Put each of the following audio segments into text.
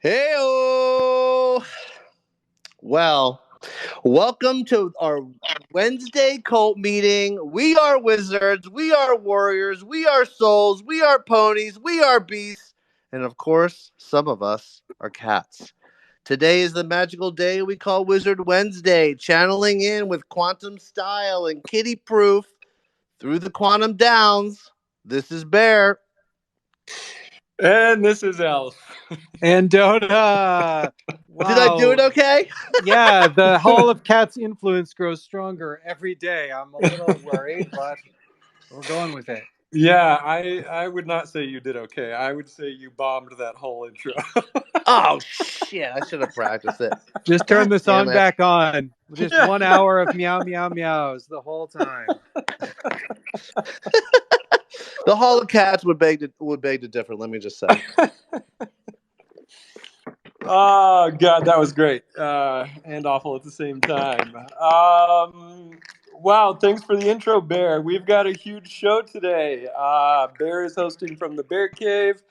Heyo! Well, welcome to our Wednesday cult meeting. We are wizards, we are warriors, we are souls, we are ponies, we are beasts, and of course, some of us are cats. Today is the magical day we call Wizard Wednesday, channeling in with quantum style and kitty proof through the quantum downs. This is Bear. And this is Elf. And Dotta. Wow. Did I do it okay? Yeah, the Hall of Cats influence grows stronger every day. I'm a little worried, but we're going with it. Yeah, I would not say you did okay. I would say you bombed that whole intro. Oh, shit. I should have practiced it. Just turn the song Damn it. back on. Just 1 hour of meow, meow, meows the whole time. The Hall of Cats would beg to differ, let me just say. Oh, God, that was great. And awful at the same time. Wow, thanks for the intro, Bear. We've got a huge show today. Bear is hosting from the Bear Cave.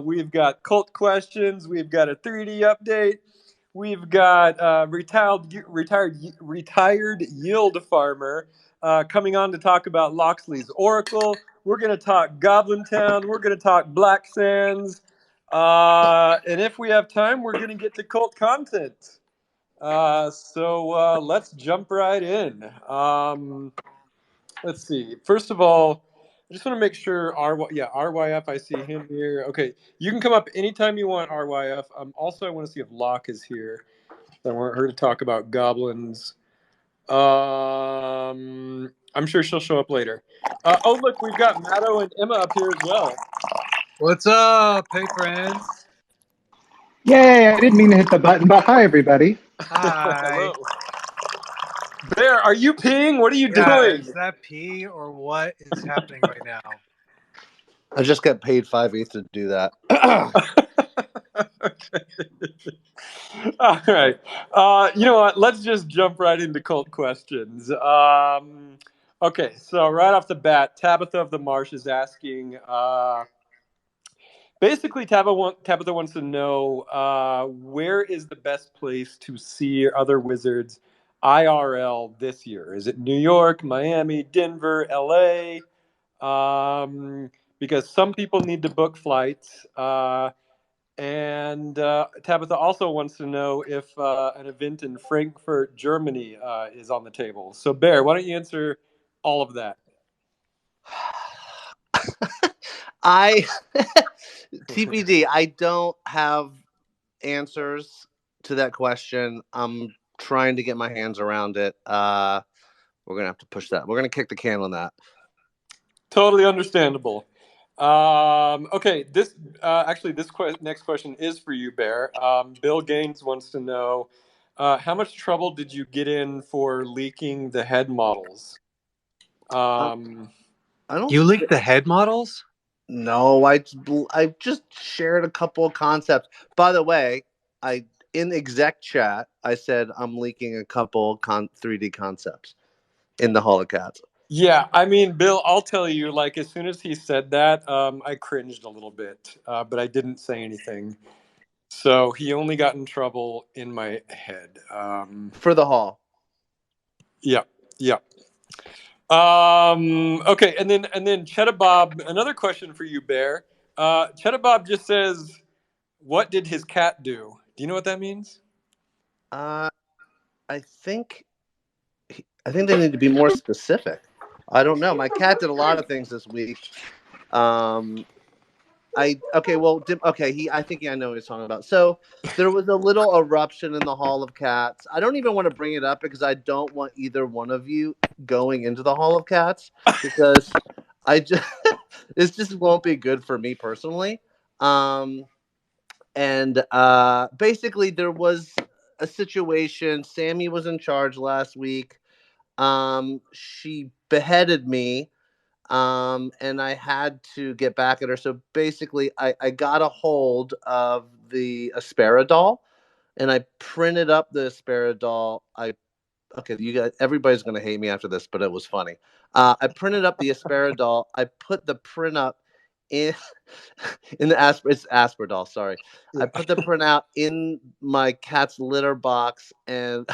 We've got cult questions. We've got a 3D update. We've got retired yield farmer coming on to talk about Loxley's Oracle. We're going to talk Goblin Town. We're going to talk Black Sands. And if we have time, we're going to get to cult content. So let's jump right in. Let's see. First of all, I just want to make sure RYF, I see him here. Okay, you can come up anytime you want, RYF. Also, I want to see if Locke is here. I want her to talk about goblins. I'm sure she'll show up later. Oh, look, we've got Mado and Emma up here as well. What's up, hey friends? Yay, I didn't mean to hit the button, but hi, everybody. Hi. Hello. Bear, are you peeing? What are you Yeah, doing? is that pee or what is happening right now? I just got paid 5 ETH to do that. Okay. All right. You know what? Let's just jump right into cult questions. Okay, so right off the bat, Tabitha of the Marsh is asking. Basically, Tabitha wants to know where is the best place to see other wizards IRL this year? Is it New York, Miami, Denver, LA? Because some people need to book flights. And Tabitha also wants to know if an event in Frankfurt, Germany is on the table. So, Bear, why don't you answer all of that? TBD, I don't have answers to that question. I'm trying to get my hands around it. We're going to have to push that. We're going to kick the can on that. Totally understandable. Okay, this next question is for you, Bear. Bill Gaines wants to know how much trouble did you get in for leaking the head models? I don't. You leaked the head models? No, I just shared a couple of concepts. By the way, in exec chat, I said I'm leaking a couple 3D concepts in the Hall of Cats. Yeah, I mean, Bill, I'll tell you, like, as soon as he said that, I cringed a little bit, but I didn't say anything. So he only got in trouble in my head. For the Hall. Yeah. Okay, and then Cheddar Bob, another question for you, Bear. Cheddar Bob just says, "What did his cat do?" Do you know what that means? I think they need to be more specific. I don't know. My cat did a lot of things this week. I think I know what he's talking about. So there was a little eruption in the Hall of Cats. I don't even want to bring it up because I don't want either one of you going into the Hall of Cats because this just won't be good for me personally. Basically there was a situation. Sammy was in charge last week. She beheaded me. And I had to get back at her. So basically, I got a hold of the Asperidol, and I printed up the Asperidol. Everybody's gonna hate me after this, but it was funny. I printed up the Asperidol. I put the print up in in it's Asphodel, sorry. Yeah. I put the printout in my cat's litter box, and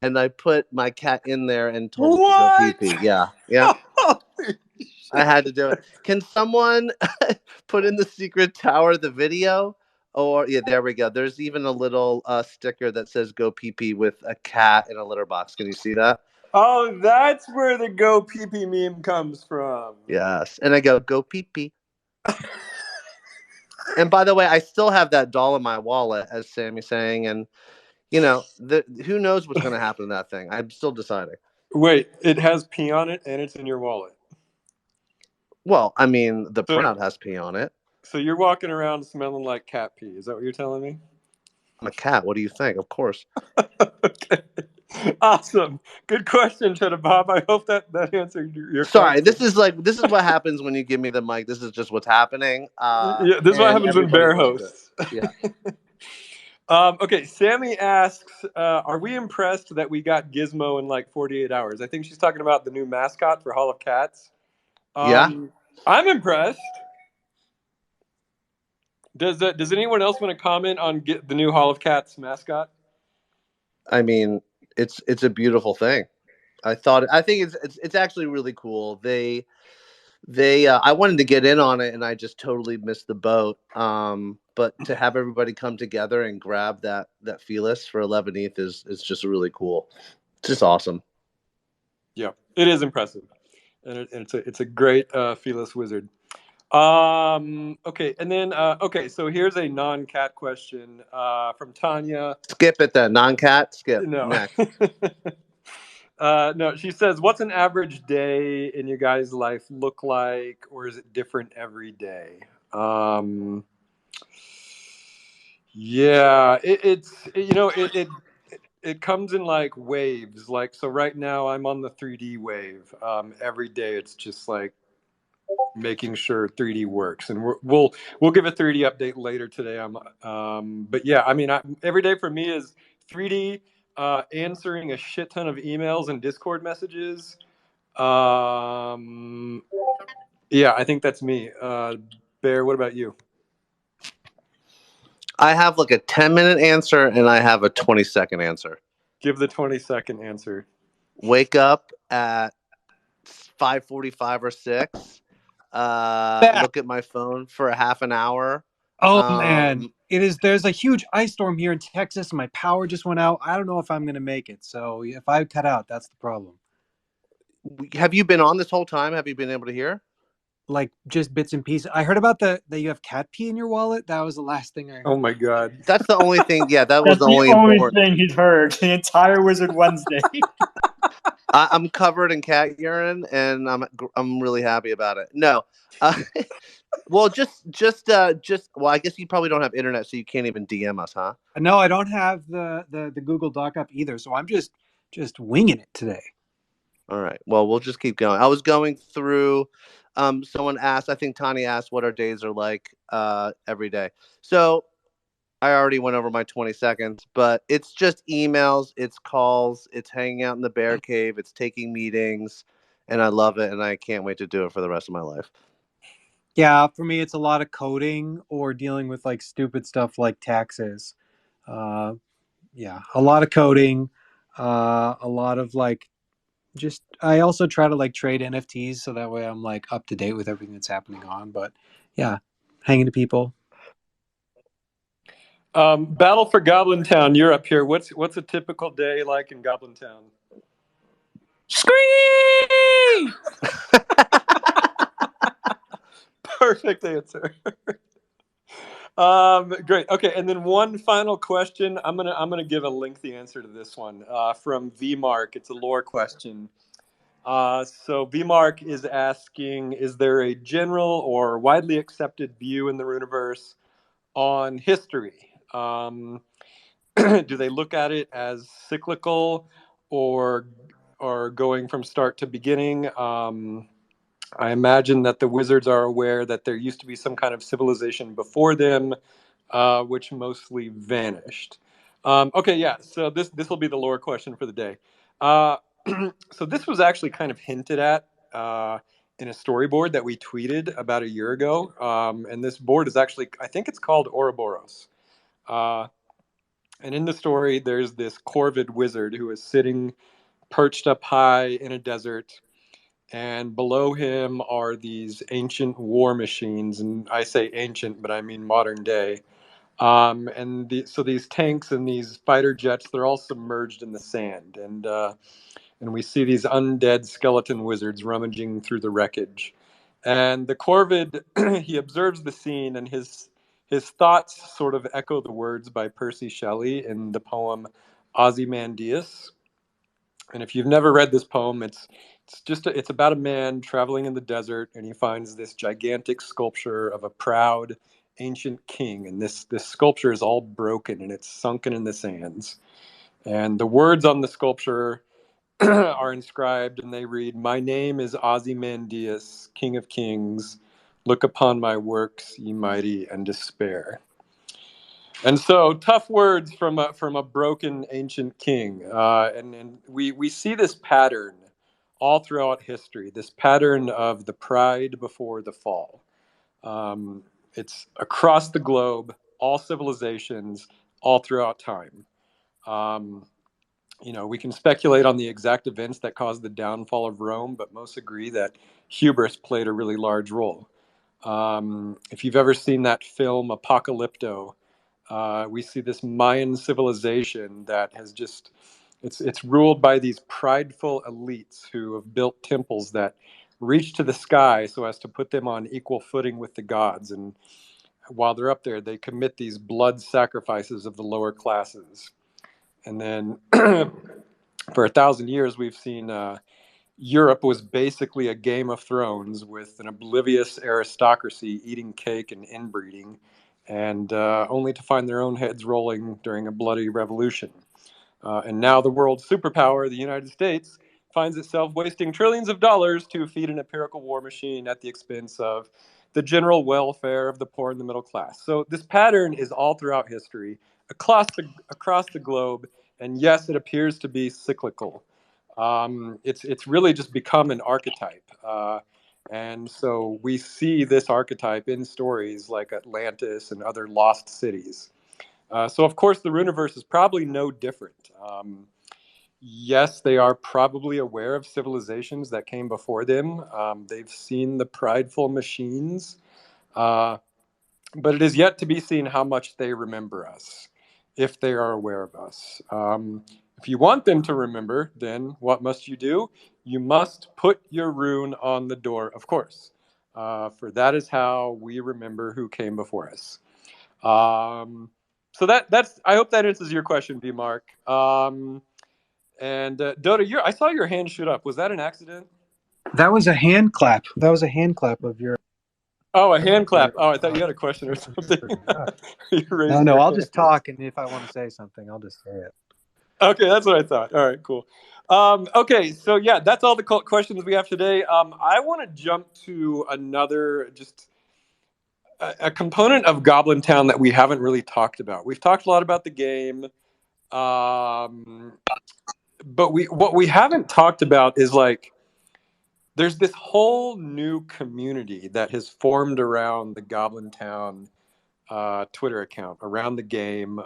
and I put my cat in there and told it to go pee What? pee. Yeah, yeah. I had to do it. Can someone put in the secret tower the video? Or yeah, there we go. There's even a little sticker that says "Go pee pee" with a cat in a litter box. Can you see that? Oh, that's where the go pee pee meme comes from. Yes. And I go pee pee. And by the way, I still have that doll in my wallet, as Sammy's saying, and who knows what's going to happen to that thing? I'm still deciding. Wait, it has pee on it and it's in your wallet. Well, I mean, the So- printout has pee on it. So you're walking around smelling like cat pee. Is that what you're telling me? I'm a cat. What do you think? Of course. Okay. Awesome. Good question, Cheddar Bob. I hope that answered your Sorry, question. this is what happens when you give me the mic. This is just what's happening. Yeah, this is what and happens when everybody Bear loves it. hosts. Yeah. Okay, Sammy asks, are we impressed that we got Gizmo in like 48 hours? I think she's talking about the new mascot for Hall of Cats. Yeah. I'm impressed. Does anyone else want to comment on the new Hall of Cats mascot? I mean, it's a beautiful thing. I think it's actually really cool. They I wanted to get in on it and I just totally missed the boat. But to have everybody come together and grab that Felis for 11th is just really cool. It's just awesome. Yeah, it is impressive, and it's a great Felis wizard. Okay, and then so here's a non-cat question from Tanya. Skip it then. Non-cat, skip. No. Next. No, she says, what's an average day in your guys' life look like, or is it different every day? Yeah, it comes in like waves. Like, so right now I'm on the 3D wave. Every day it's just like making sure 3D works, and we'll give a 3D update later today. But yeah, I mean, every day for me is 3D, answering a shit ton of emails and Discord messages. Yeah, I think that's me. Bear, what about you? I have like a 10-minute answer and I have a 20-second answer. Give the 20-second answer. Wake up at 5:45 or 6. Look at my phone for a half an hour. Oh man, there's a huge ice storm here in Texas and my power just went out. I don't know if I'm gonna make it. So if I cut out, that's the problem. Have you been on this whole time? Have you been able to hear? Like just bits and pieces. I heard about that you have cat pee in your wallet. That was the last thing I heard. Oh my god. That's the only thing. Yeah, that was That's the only important thing he's heard the entire Wizard Wednesday. I'm covered in cat urine, and I'm really happy about it. No, well, well, I guess you probably don't have internet, so you can't even DM us, huh? No, I don't have the Google Doc up either, so I'm just winging it today. All right. Well, we'll just keep going. I was going through. Someone asked. I think Tanya asked what our days are like every day. So I already went over my 20 seconds, but it's just emails, it's calls, it's hanging out in the bear cave, it's taking meetings, and I love it, and I can't wait to do it for the rest of my life. Yeah, for me, it's a lot of coding or dealing with like stupid stuff like taxes. Yeah, a lot of coding, a lot of like I also try to like trade NFTs so that way I'm like up to date with everything that's happening on. But yeah, hanging to people. Battle for Goblintown, you're up here. What's a typical day like in Goblintown? Scream! Perfect answer. Great. Okay, and then one final question. I'm gonna give a lengthy answer to this one from VMark. It's a lore question. So VMark is asking, is there a general or widely accepted view in the Runiverse on history? Do they look at it as cyclical or going from start to beginning? I imagine that the wizards are aware that there used to be some kind of civilization before them, which mostly vanished. Okay, yeah. So this will be the lore question for the day. So this was actually kind of hinted at in a storyboard that we tweeted about a year ago. And this board is actually, I think it's called Ouroboros. And in the story, there's this corvid wizard who is sitting perched up high in a desert. And below him are these ancient war machines. And I say ancient, but I mean modern day. So these tanks and these fighter jets, they're all submerged in the sand. And we see these undead skeleton wizards rummaging through the wreckage. And the corvid, he observes the scene, and his thoughts sort of echo the words by Percy Shelley in the poem Ozymandias. And if you've never read this poem, it's about a man traveling in the desert, and he finds this gigantic sculpture of a proud ancient king, and this sculpture is all broken and it's sunken in the sands. And the words on the sculpture are inscribed, and they read, "My name is Ozymandias, King of Kings. Look upon my works, ye mighty, and despair." And so, tough words from a broken ancient king, and we see this pattern all throughout history. This pattern of the pride before the fall. It's across the globe, all civilizations, all throughout time. We can speculate on the exact events that caused the downfall of Rome, but most agree that hubris played a really large role. If you've ever seen that film Apocalypto, we see this Mayan civilization that has it's ruled by these prideful elites who have built temples that reach to the sky so as to put them on equal footing with the gods. And while they're up there, they commit these blood sacrifices of the lower classes. And then for 1,000 years, we've seen Europe was basically a Game of Thrones with an oblivious aristocracy eating cake and inbreeding, and only to find their own heads rolling during a bloody revolution. And now the world's superpower, the United States, finds itself wasting trillions of dollars to feed an empirical war machine at the expense of the general welfare of the poor and the middle class. So this pattern is all throughout history, across the globe, and yes, it appears to be cyclical. It's really just become an archetype. And so we see this archetype in stories like Atlantis and other lost cities. So of course the Runeverse is probably no different. Yes, they are probably aware of civilizations that came before them. They've seen the prideful machines, but it is yet to be seen how much they remember us, if they are aware of us. If you want them to remember, then what must you do? You must put your rune on the door, of course, for that is how we remember who came before us. So that's. I hope that answers your question, B Mark. And Dotta, I saw your hand shoot up. Was that an accident? That was a hand clap. That was a hand clap of your. Oh, a hand clap. Oh, I thought you had a question or something. No, I'll just talk, and if I want to say something, I'll just say it. Okay, that's what I thought. All right, cool. Okay, so yeah, that's all the questions we have today. I want to jump to another, just a component of Goblin Town that we haven't really talked about. We've talked a lot about the game, but what we haven't talked about is like, there's this whole new community that has formed around the Goblin Town Twitter account, around the game.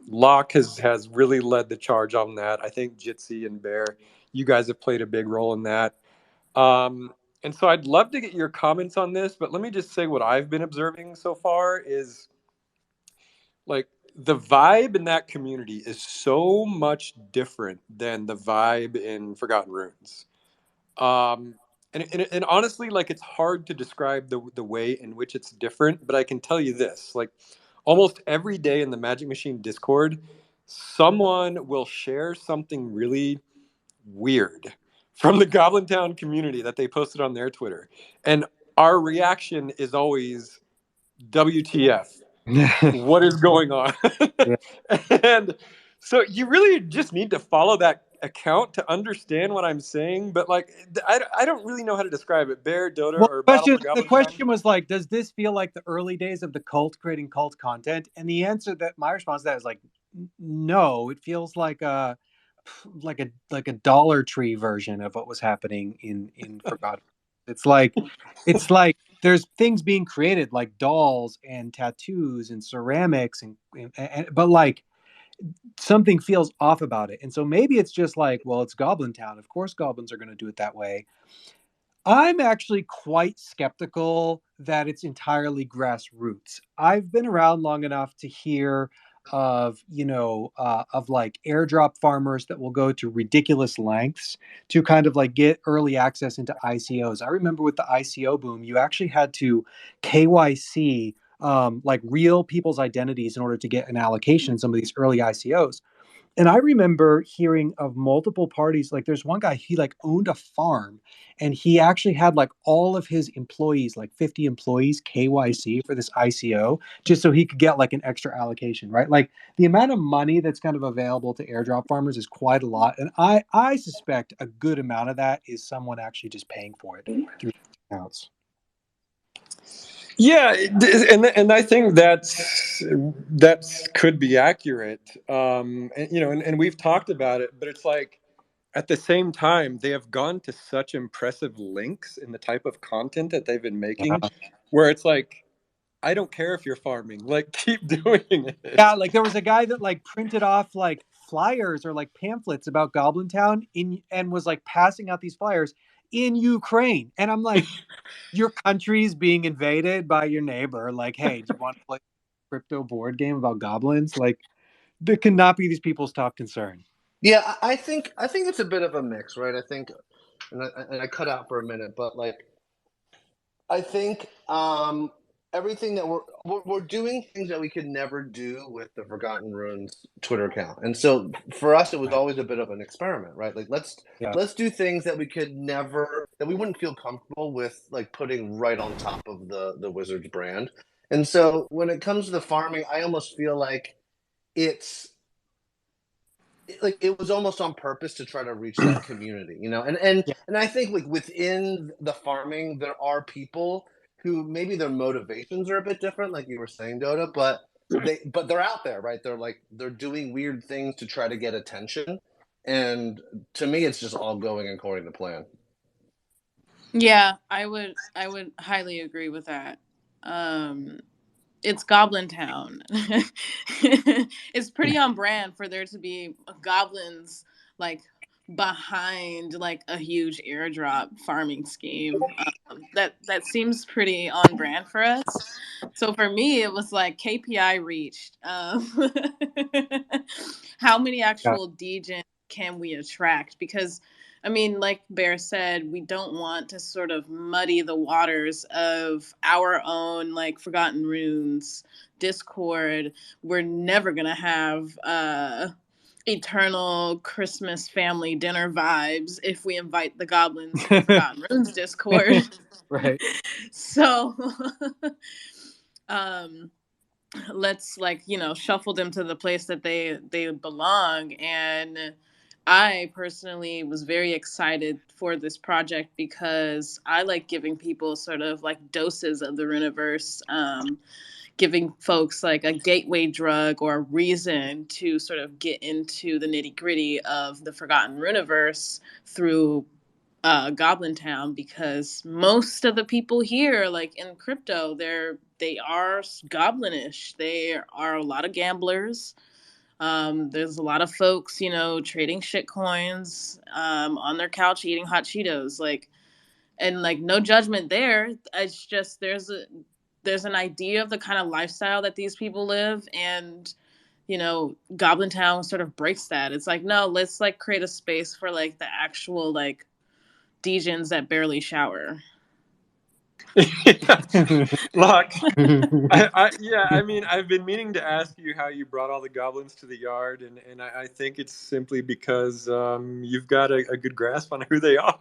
Locke has really led the charge on that. I think Jitsi and Bear, you guys have played a big role in that. And so I'd love to get your comments on this, but let me just say what I've been observing so far is like the vibe in that community is so much different than the vibe in Forgotten Runes. And honestly, like, it's hard to describe the way in which it's different, but I can tell you this, like, almost every day in the Magic Machine Discord, someone will share something really weird from the Goblin Town community that they posted on their Twitter. And our reaction is always, WTF. What is going on? Yeah. And so you really just need to follow that account to understand what I'm saying. But like, I don't really know how to describe it. Bear, Dotta, or Battle for Goblin The question was like, does this feel like the early days of the cult creating cult content? And the answer that my response to that is like, no. It feels like a Dollar Tree version of what was happening in Forgotten. It's like there's things being created like dolls and tattoos and ceramics and but like something feels off about it. And so maybe it's just like, well, it's Goblin Town. Of course goblins are going to do it that way. I'm actually quite skeptical that it's entirely grassroots. I've been around long enough to hear of, of like airdrop farmers that will go to ridiculous lengths to kind of like get early access into ICOs. I remember with the ICO boom, you actually had to KYC like real people's identities in order to get an allocation in some of these early ICOs. And I remember hearing of multiple parties. Like there's one guy, he like owned a farm and he actually had like all of his employees, like 50 employees, KYC for this ICO, just so he could get like an extra allocation, right? Like the amount of money that's kind of available to airdrop farmers is quite a lot. And I suspect a good amount of that is someone actually just paying for it through accounts. Yeah, and I think that could be accurate. And we've talked about it, but it's like at the same time they have gone to such impressive lengths in the type of content that they've been making, where it's like, I don't care if you're farming, like keep doing it. Yeah, like there was a guy that like printed off like flyers or like pamphlets about Goblintown and was like passing out these flyers in Ukraine. And I'm like, your country's being invaded by your neighbor. Like, hey, do you want to play a crypto board game about goblins? Like, there cannot be these people's top concern. Yeah, I think it's a bit of a mix, right? I think, and I cut out for a minute, but like, I think everything that we're doing things that we could never do with the Forgotten Runes Twitter account, and so for us it was always a bit of an experiment, right? Like let's do things that we could never, that we wouldn't feel comfortable with, like putting right on top of the Wizards brand. And so when it comes to the farming, I almost feel like it was almost on purpose to try to reach that community, and I think like within the farming there are people who maybe their motivations are a bit different, like you were saying, Dotta, but they're out there, right? They're doing weird things to try to get attention, and to me it's just all going according to plan. Yeah, I would highly agree with that. It's Goblin Town. It's pretty on brand for there to be goblins like behind like a huge airdrop farming scheme. That seems pretty on brand for us. So for me, it was like KPI reached. How many actual DJs can we attract? Because I mean, like Bear said, we don't want to sort of muddy the waters of our own, like, Forgotten Runes Discord. We're never going to have eternal Christmas family dinner vibes if we invite the goblins to the Forgotten Runes Discord. Right. So, let's, like, shuffle them to the place that they belong. And I personally was very excited for this project because I like giving people sort of like doses of the Runiverse, giving folks like a gateway drug or a reason to sort of get into the nitty gritty of the Forgotten Runiverse through Goblin Town, because most of the people here, like in crypto, they are goblinish. They are a lot of gamblers. There's a lot of folks, trading shit coins, on their couch eating hot Cheetos, and no judgment there. It's just there's an idea of the kind of lifestyle that these people live, and Goblin Town sort of breaks that. It's like, no, let's create a space for the actual Degens that barely shower. Lock. I mean, I've been meaning to ask you how you brought all the goblins to the yard, and I think it's simply because you've got a good grasp on who they are.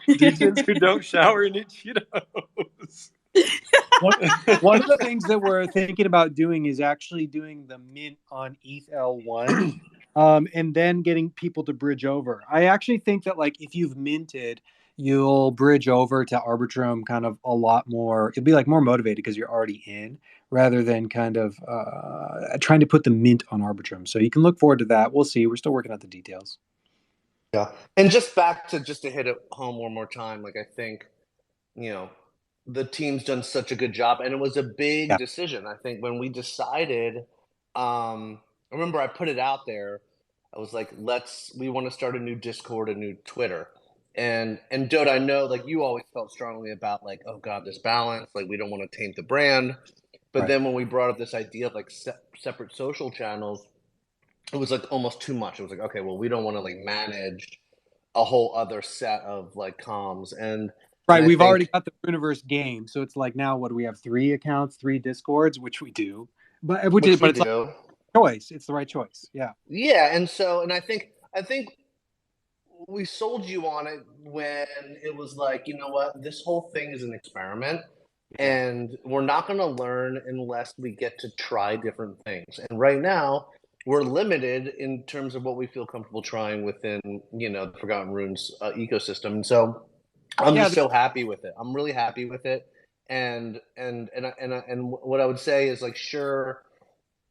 Degens who don't shower and eat Cheetos. One of the things that we're thinking about doing is actually doing the mint on ETH L1, and then getting people to bridge over. I actually think that if you've minted, you'll bridge over to Arbitrum kind of a lot more. You'll be more motivated because you're already in, rather than kind of trying to put the mint on Arbitrum. So you can look forward to that. We'll see. We're still working out the details. Yeah, and just to hit it home one more time, I think you know, the team's done such a good job, and it was a big Yeah. decision. I think when we decided, I remember I put it out there. I was like, we want to start a new Discord, a new Twitter. And Dotta, I know like you always felt strongly about like, oh God, this balance, like we don't want to taint the brand. But Right. then when we brought up this idea of like separate social channels, it was like almost too much. It was like, okay, well, we don't want to like manage a whole other set of like comms. And Right, I we've already think got the Universe game, so it's like now what do we have? 3 accounts, 3 Discords, which we do, but which we it's like do. choice. It's the right choice. Yeah. Yeah, and I think we sold you on it when it was like, you know what, this whole thing is an experiment, Yeah. and we're not going to learn unless we get to try different things. And right now, we're limited in terms of what we feel comfortable trying within, the Forgotten Runes ecosystem. And so I'm Yeah. just so happy with it. I'm really happy with it. And what I would say is like, sure,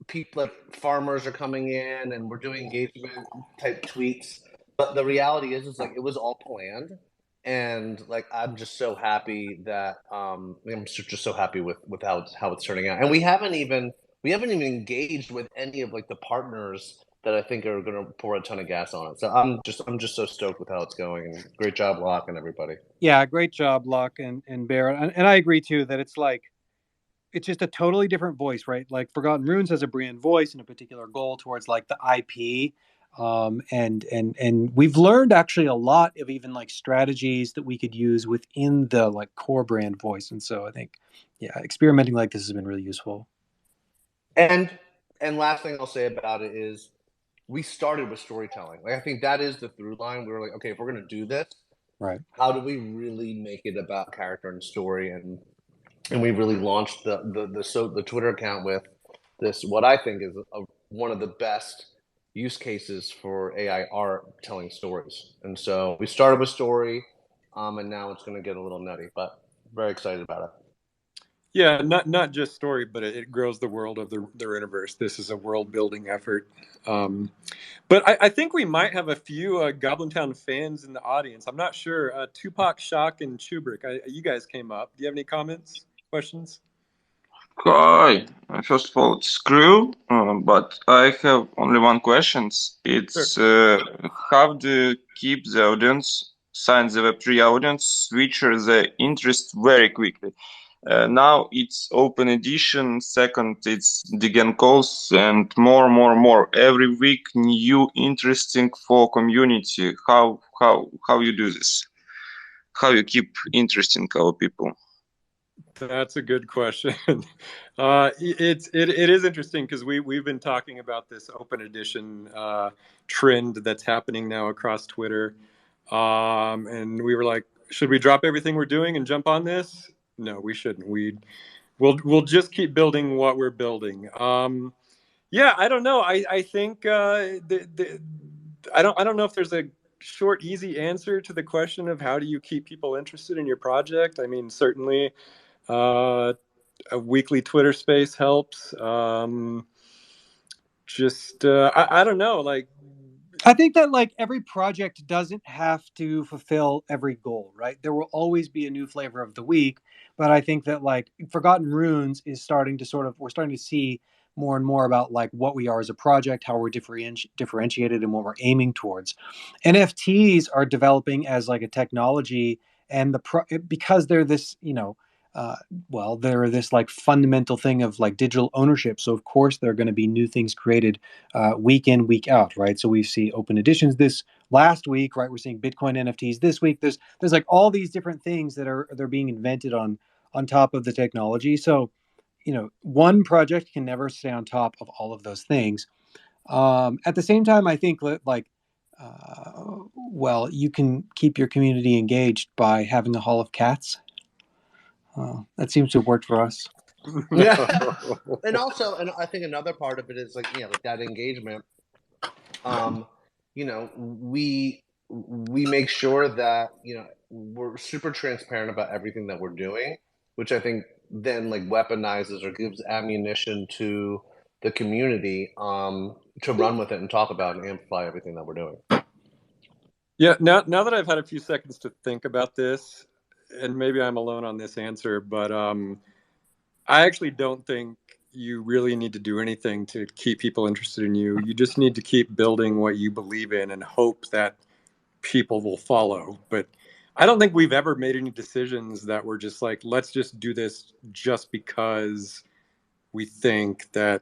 people like farmers are coming in and we're doing engagement type tweets, but the reality is like it was all planned. And like I'm just so happy that I'm just so happy with how it's turning out. And we haven't even engaged with any of like the partners that I think are going to pour a ton of gas on it. So I'm just so stoked with how it's going. And great job, Locke, and everybody. Yeah, great job, Luck and Bear. And I agree too that it's like it's just a totally different voice, right? Like Forgotten Runes has a brand voice and a particular goal towards like the IP. And we've learned actually a lot of even like strategies that we could use within the like core brand voice. And so I think, yeah, experimenting like this has been really useful. And last thing I'll say about it is we started with storytelling. Like I think that is the through line. We were like, okay, if we're gonna do this, Right. how do we really make it about character and story? And we really launched the Twitter account with this, what I think is one of the best use cases for AI art telling stories. And so we started with story, and now it's going to get a little nutty, but very excited about it. Yeah, not just story, but it grows the world of their universe. This is a world building effort. But I think we might have a few Goblintown fans in the audience. I'm not sure. Tupac, Shock, and Chubrick, you guys came up. Do you have any comments, questions? Hi. First of all, it's Screw, but I have only one question. It's how do you keep the audience, sign the Web3 audience, switch the interest very quickly? Now it's open edition, second it's Digen calls, and more. Every week new interesting for community. How you do this? How you keep interesting our people? That's a good question. It is interesting because we've been talking about this open edition trend that's happening now across Twitter, and we were like, should we drop everything we're doing and jump on this? No, we shouldn't. We'll just keep building what we're building. Yeah, I don't know. I think I don't know if there's a short, easy answer to the question of how do you keep people interested in your project. I mean, certainly. A weekly Twitter space helps. I don't know. Like, I think that like every project doesn't have to fulfill every goal, right? There will always be a new flavor of the week, but I think that like Forgotten Runes is starting to we're starting to see more and more about like what we are as a project, how we're differentiated, and what we're aiming towards. NFTs are developing as like a technology, and because they're this, they're this like fundamental thing of like digital ownership. So of course there are going to be new things created week in, week out, right? So we see open editions this last week, right? We're seeing Bitcoin NFTs this week. There's like all these different things they're being invented on top of the technology. So one project can never stay on top of all of those things. At the same time, I think like you can keep your community engaged by having a hall of cats. That seems to have worked for us. Yeah. And also, and I think another part of it is like, like that engagement. We make sure that, we're super transparent about everything that we're doing, which I think then like weaponizes or gives ammunition to the community to run with it and talk about and amplify everything that we're doing. Yeah, now that I've had a few seconds to think about this, and maybe I'm alone on this answer, but I actually don't think you really need to do anything to keep people interested in you. You just need to keep building what you believe in and hope that people will follow. But I don't think we've ever made any decisions that were just like, let's just do this just because we think that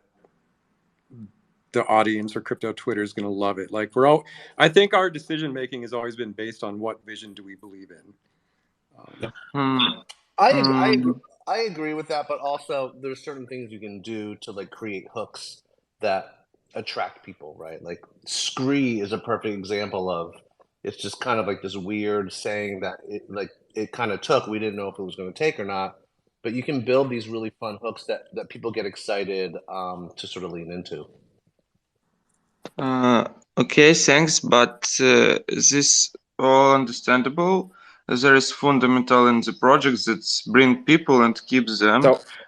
the audience or crypto Twitter is going to love it. Like I think our decision making has always been based on what vision do we believe in. I agree with that, but also there's certain things you can do to like create hooks that attract people, right? Like scree is a perfect example of it's just kind of like this weird saying that it kind of took. We didn't know if it was going to take or not, but you can build these really fun hooks that people get excited to sort of lean into. Okay, thanks, but this all understandable. There is fundamental in the project that bring people and keep them,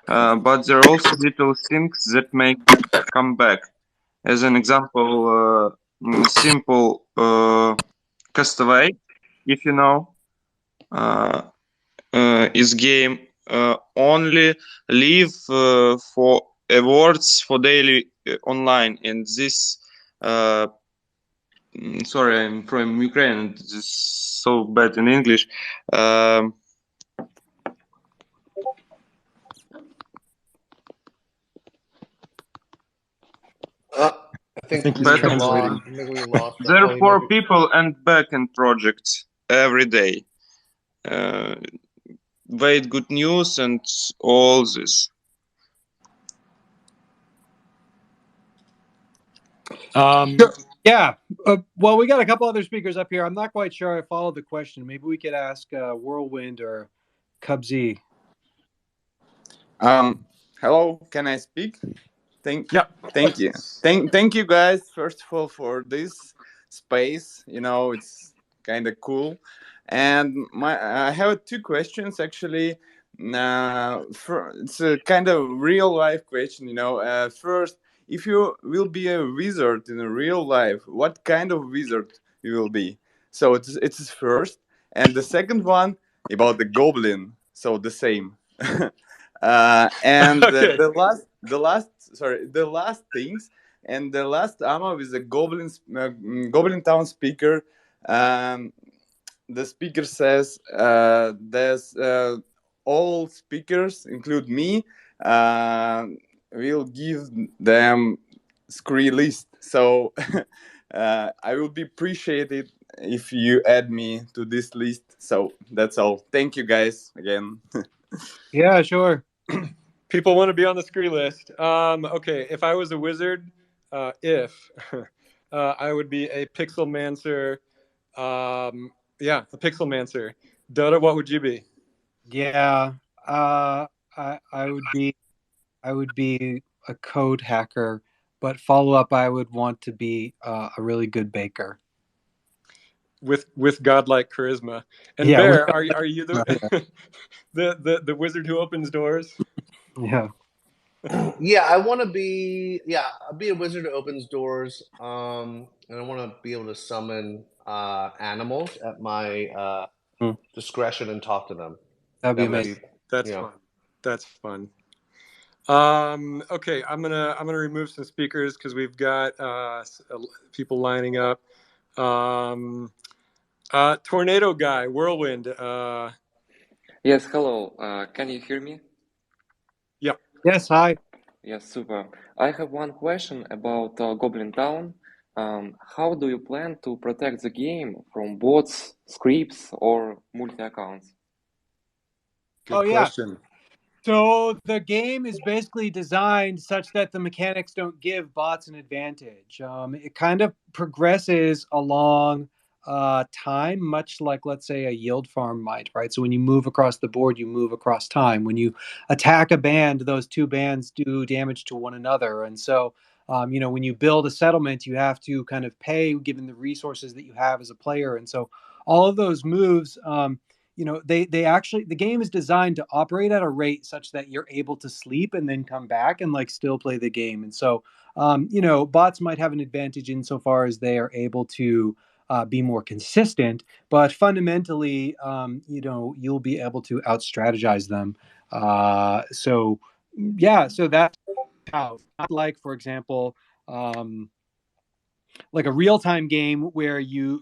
but there are also little things that make come back. As an example, simple castaway, if you know, is game only leave for awards for daily online, and this. Sorry, I'm from Ukraine. This is so bad in English. I think he's we translating. lost. I think we lost. Therefore, people and backend projects every day. Wait, good news and all this. Yeah. Well, we got a couple other speakers up here. I'm not quite sure I followed the question. Maybe we could ask Whirlwind or Cubsy. Hello, can I speak? Thank you. Thank you guys, first of all, for this space. You know, it's kind of cool. And I have two questions actually. It's a kind of real life question. You know, first, if you will be a wizard in a real life, what kind of wizard you will be? So it's first, and the second one about the goblin. So the same. And Okay. the last things, and the last Amma with the Goblin Town speaker. The speaker says there's all speakers, include me, will give them screen list. So I will be appreciated if you add me to this list. So that's all. Thank you guys again. Yeah, sure. People want to be on the screen list. Okay, if I was a wizard, I would be a pixelmancer. Yeah, a pixelmancer. Dotta, what would you be? Yeah, I would be a code hacker, but follow up, I would want to be a really good baker with godlike charisma. And yeah, Bear, are you the wizard who opens doors? Yeah. Yeah, I want to be. Yeah, I'll be a wizard who opens doors. And I want to be able to summon animals at my discretion and talk to them. That'd be amazing. That's fun. That's fun. Okay, I'm gonna remove some speakers because we've got people lining up. Tornado guy, Whirlwind. Yes, hello. Can you hear me? Yeah. Yes, hi. Yes, super. I have one question about Goblin Town. How do you plan to protect the game from bots, scripts, or multi-accounts? Good question. So the game is basically designed such that the mechanics don't give bots an advantage. It kind of progresses along time, much like, let's say, a yield farm might, right? So when you move across the board, you move across time. When you attack a band, those two bands do damage to one another. And so, when you build a settlement, you have to kind of pay given the resources that you have as a player. And so all of those moves, they actually, the game is designed to operate at a rate such that you're able to sleep and then come back and like still play the game. And so, bots might have an advantage insofar as they are able to be more consistent. But fundamentally, you'll be able to out strategize them. So that's how. Not like, for example, like a real time game where you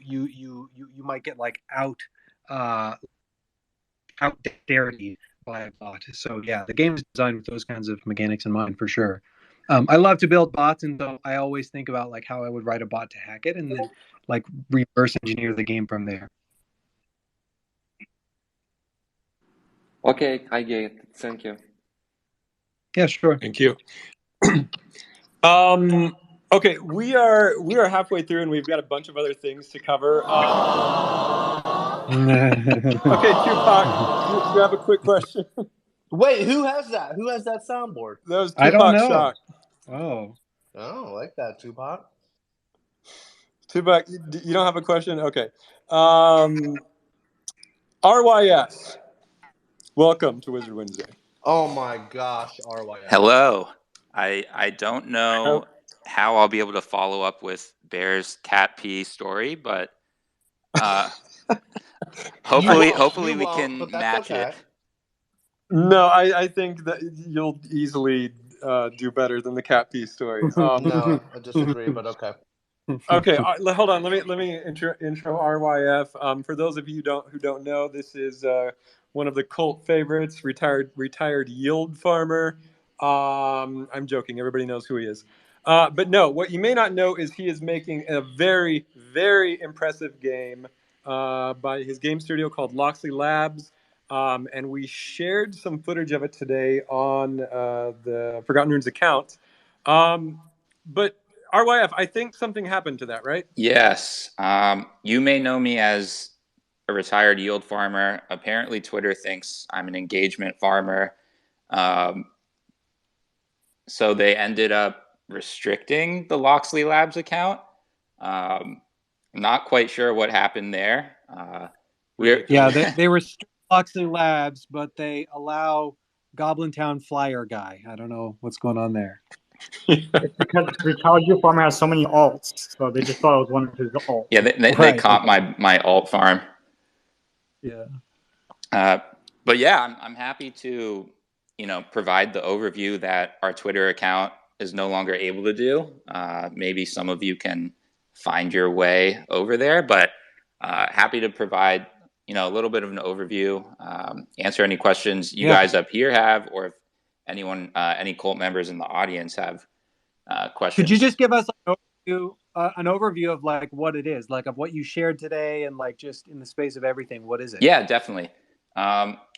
might get like out dexterity by a bot. So yeah, the game is designed with those kinds of mechanics in mind for sure. I love to build bots, and so I always think about like how I would write a bot to hack it, and then like reverse engineer the game from there. Okay, I get it. Thank you. Yeah, sure. Thank you. Okay, we are halfway through, and we've got a bunch of other things to cover. Okay, Tupac, you have a quick question? Wait, who has that? Who has that soundboard? That was I don't Tupac know. Shock. Oh, I like that, Tupac. Tupac, you don't have a question? Okay. RYS, welcome to Wizard Wednesday. Oh my gosh, RYS. Hello. I don't know how I'll be able to follow up with Bear's cat pee story, but hopefully we can match it. No, I think that you'll easily do better than the cat pee story. No, I disagree, but okay. Okay, hold on. Let me intro RYF. For those of you who don't know, this is one of the cult favorites, retired yield farmer. I'm joking. Everybody knows who he is. But no, what you may not know is he is making a very, very impressive game by his game studio called Loxely Labs. And we shared some footage of it today on the Forgotten Runes account. But RYF, I think something happened to that, right? Yes. You may know me as a retired yield farmer. Apparently, Twitter thinks I'm an engagement farmer. So they ended up restricting the Loxely Labs account. I'm not quite sure what happened there. They restrict Loxely Labs, but they allow Goblintown Flyer guy. I don't know what's going on there. It's because retired yield farmer has so many alts, so they just thought it was one of his alts. Yeah, they caught my alt farm. Yeah. But yeah, I'm happy to provide the overview that our Twitter account is no longer able to do. Maybe some of you can find your way over there, but happy to provide a little bit of an overview, answer any questions you guys up here have, or if anyone, any cult members in the audience have questions. Could you just give us an overview of like what it is, like of what you shared today, and like just in the space of everything, what is it? Yeah, definitely.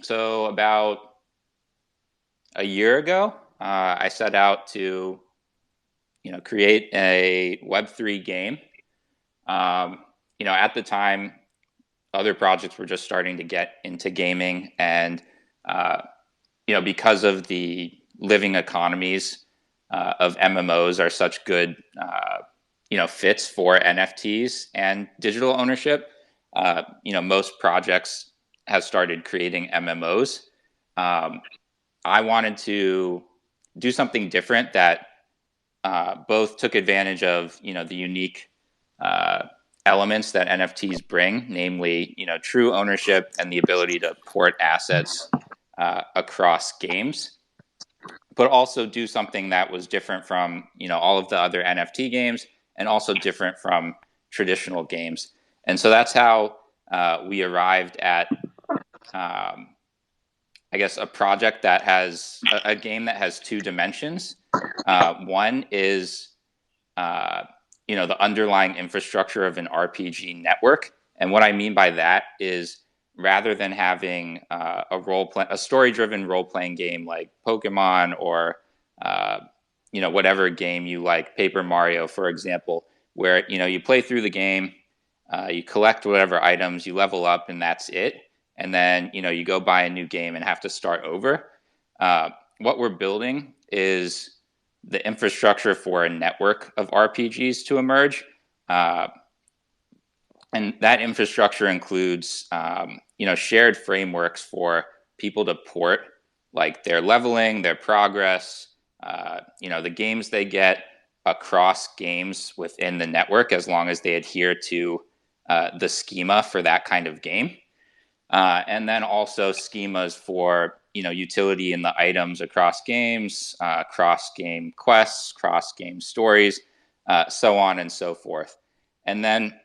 So about a year ago, I set out to create a Web3 game. At the time, other projects were just starting to get into gaming, and because of the living economies of MMOs are such good fits for NFTs and digital ownership, most projects have started creating MMOs. I wanted to do something different that both took advantage of the unique elements that NFTs bring, namely true ownership and the ability to port assets across games, but also do something that was different from all of the other NFT games, and also different from traditional games. And so that's how we arrived at I guess a project that has a game that has two dimensions. One is the underlying infrastructure of an RPG network. And what I mean by that is, rather than having a story-driven role-playing game like Pokemon or whatever game you like, Paper Mario, for example, where you play through the game, you collect whatever items, you level up, and that's it. And then you go buy a new game and have to start over. What we're building is the infrastructure for a network of RPGs to emerge. And that infrastructure includes, shared frameworks for people to port, like their leveling, their progress, the games they get across games within the network, as long as they adhere to the schema for that kind of game. And then also schemas for, utility in the items across games, cross-game quests, cross-game stories, so on and so forth. And then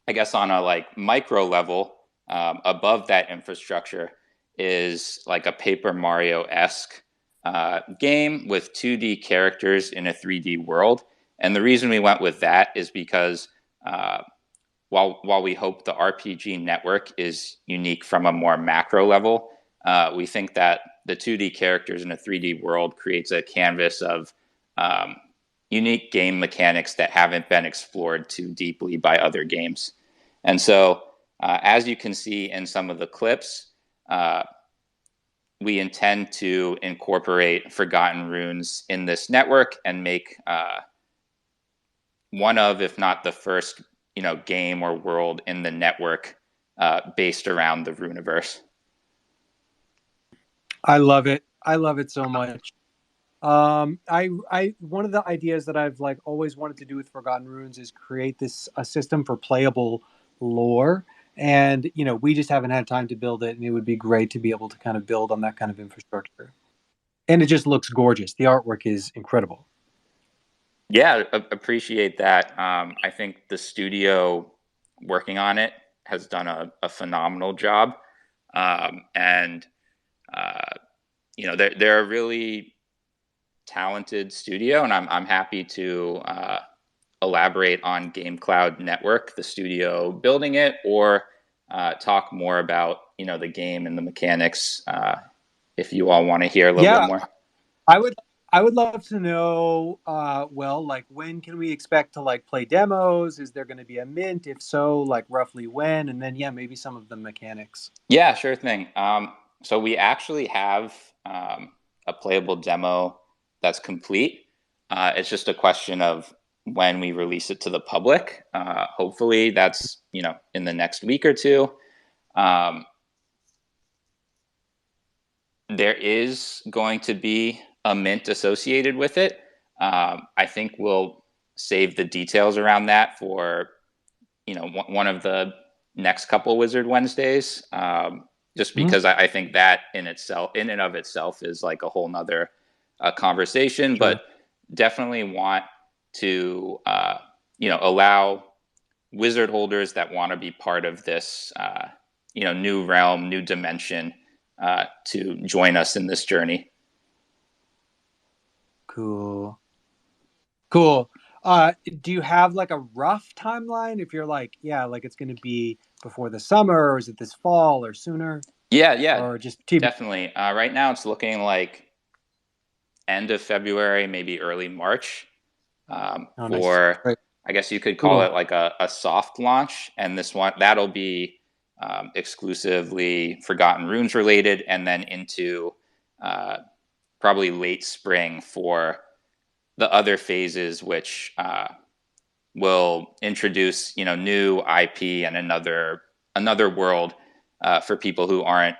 I guess on a micro level, above that infrastructure is like a Paper Mario-esque game with 2D characters in a 3D world. And the reason we went with that is because while we hope the RPG network is unique from a more macro level, we think that the 2D characters in a 3D world creates a canvas of unique game mechanics that haven't been explored too deeply by other games. And so, as you can see in some of the clips, we intend to incorporate Forgotten Runes in this network and make one of, if not the first, game or world in the network based around the Runeverse. I love it. I love it so much. I one of the ideas that I've always wanted to do with Forgotten Runes is create a system for playable lore, and we just haven't had time to build it, and it would be great to be able to kind of build on that kind of infrastructure. And it just looks gorgeous. The artwork is incredible. Yeah, appreciate that. I think the studio working on it has done a phenomenal job, and they're a really talented studio, and I'm happy to elaborate on GameCloud Network, the studio building it, or talk more about the game and the mechanics if you all want to hear a little bit more. I would love to know, when can we expect to play demos? Is there going to be a mint? If so, roughly when? And then, maybe some of the mechanics. Yeah, sure thing. So we actually have a playable demo that's complete. It's just a question of when we release it to the public. Hopefully that's, in the next week or two. There is going to be a mint associated with it. I think we'll save the details around that for, one of the next couple Wizard Wednesdays. Just because I think that in and of itself is a whole nother conversation, Sure. but definitely want to, allow Wizard holders that want to be part of this, new realm, new dimension, to join us in this journey. Cool. Do you have a rough timeline? If you're it's going to be before the summer, or is it this fall or sooner? Yeah, or just TV? Definitely. Right now it's looking like end of February, maybe early March. Nice. Great. I guess you could call it a soft launch, and that'll be exclusively Forgotten Runes related, and then into probably late spring for the other phases, which will introduce new IP and another world for people who aren't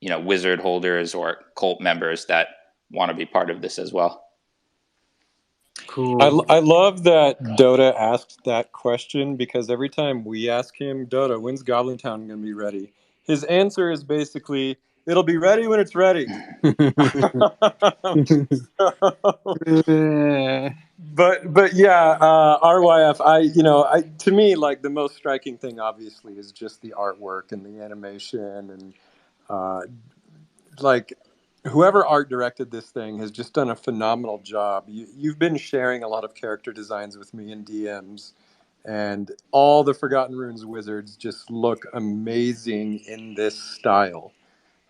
Wizard holders or cult members that want to be part of this as well. Cool. I love that Dotta asked that question, because every time we ask him, Dotta, when's Goblintown going to be ready? His answer is basically, it'll be ready when it's ready. But yeah, RYF, to me, the most striking thing obviously is just the artwork and the animation, and whoever art directed this thing has just done a phenomenal job. You've been sharing a lot of character designs with me in DMs, and all the Forgotten Runes wizards just look amazing in this style.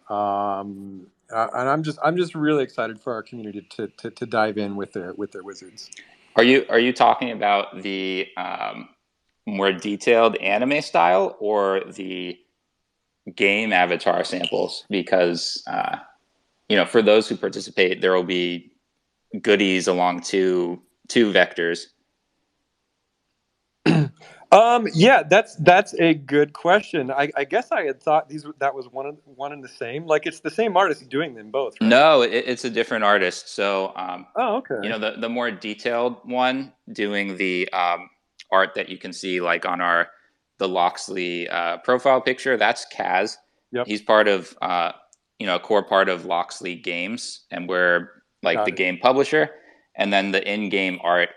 And I'm just really excited for our community to dive in with their wizards. Are you talking about the more detailed anime style or the game avatar samples? Because for those who participate, there will be goodies along two vectors. Yeah, that's a good question. I guess I had thought that was one and the same. It's the same artist doing them both, right? No, it's a different artist. So, okay. The more detailed one doing the art that you can see on the Loxely profile picture, that's Kaz. Yep. He's part of, a core part of Loxely Games, and we're like the game publisher. And then the in-game art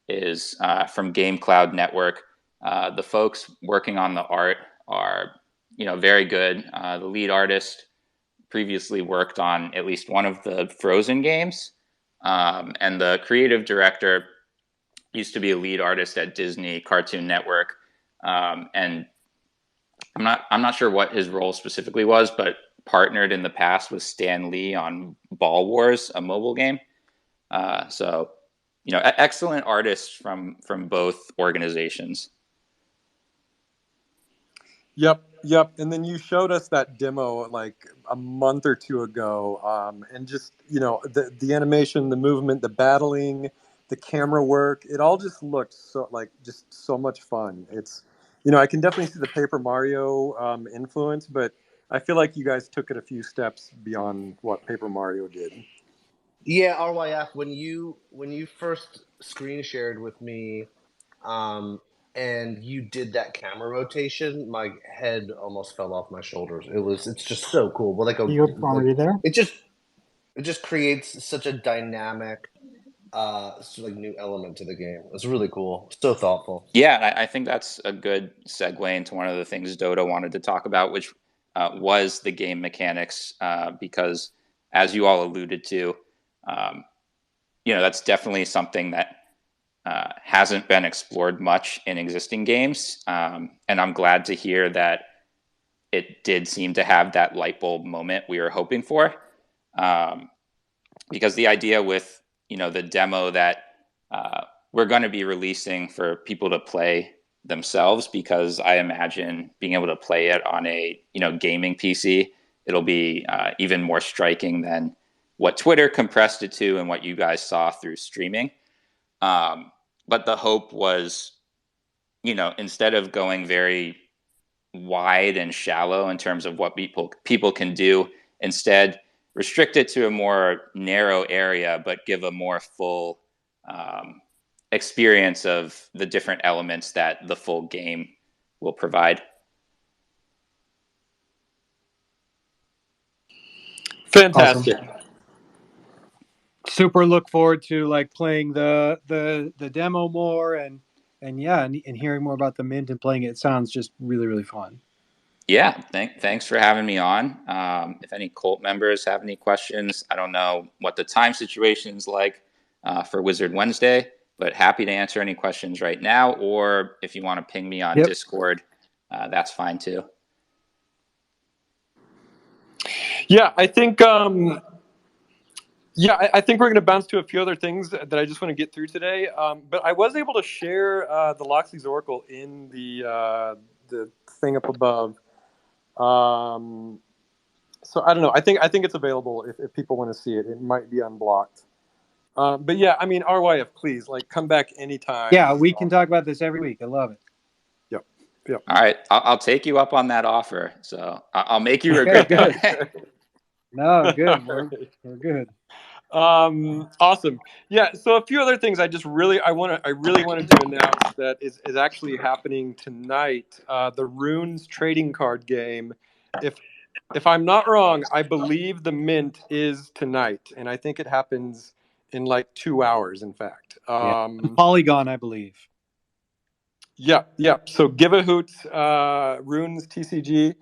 is from Game Cloud Network. The folks working on the art are, very good. The lead artist previously worked on at least one of the Frozen games, and the creative director used to be a lead artist at Disney Cartoon Network, and I'm not sure what his role specifically was, but partnered in the past with Stan Lee on Ball Wars, a mobile game. So, excellent artists from both organizations. Yep. And then you showed us that demo like a month or two ago, and just the animation, the movement, the battling, the camera work, it all just looked just so much fun. It's I can definitely see the Paper Mario influence, but I feel like you guys took it a few steps beyond what Paper Mario did. Yeah, RYF, when you first screen shared with me, and you did that camera rotation, my head almost fell off my shoulders. It's just so cool. Well, Are you there? It just creates such a dynamic, new element to the game. It's really cool. So thoughtful. Yeah, I think that's a good segue into one of the things Dotta wanted to talk about, which was the game mechanics, because as you all alluded to, that's definitely something that hasn't been explored much in existing games. And I'm glad to hear that it did seem to have that light bulb moment we were hoping for. Because the idea with, the demo that we're going to be releasing for people to play themselves, because I imagine being able to play it on a, gaming PC, it'll be even more striking than what Twitter compressed it to and what you guys saw through streaming. But the hope was, instead of going very wide and shallow in terms of what people can do, instead restrict it to a more narrow area, but give a more full experience of the different elements that the full game will provide. Fantastic. Awesome. Super look forward to playing the demo more and hearing more about the mint and playing it. It sounds just really, really fun. Yeah, thanks for having me on. If any cult members have any questions, I don't know what the time situation is like for Wizard Wednesday, but happy to answer any questions right now. Or if you want to ping me on Discord, that's fine too. Yeah, I think I think we're going to bounce to a few other things that I just want to get through today. But I was able to share the Loxley's Oracle in the thing up above. So I don't know. I think it's available if people want to see it. It might be unblocked. But yeah, I mean, RYF, please, come back anytime. Yeah, we can talk about this every week. I love it. Yep. All right, I'll take you up on that offer. So I'll make you regret it. No, good. We're good. Awesome. Yeah. So a few other things I really wanted to announce that is actually happening tonight. The Runes trading card game. If I'm not wrong, I believe the mint is tonight, and I think it happens in 2 hours. In fact, Polygon, I believe. Yeah. So give a hoot, Runes TCG.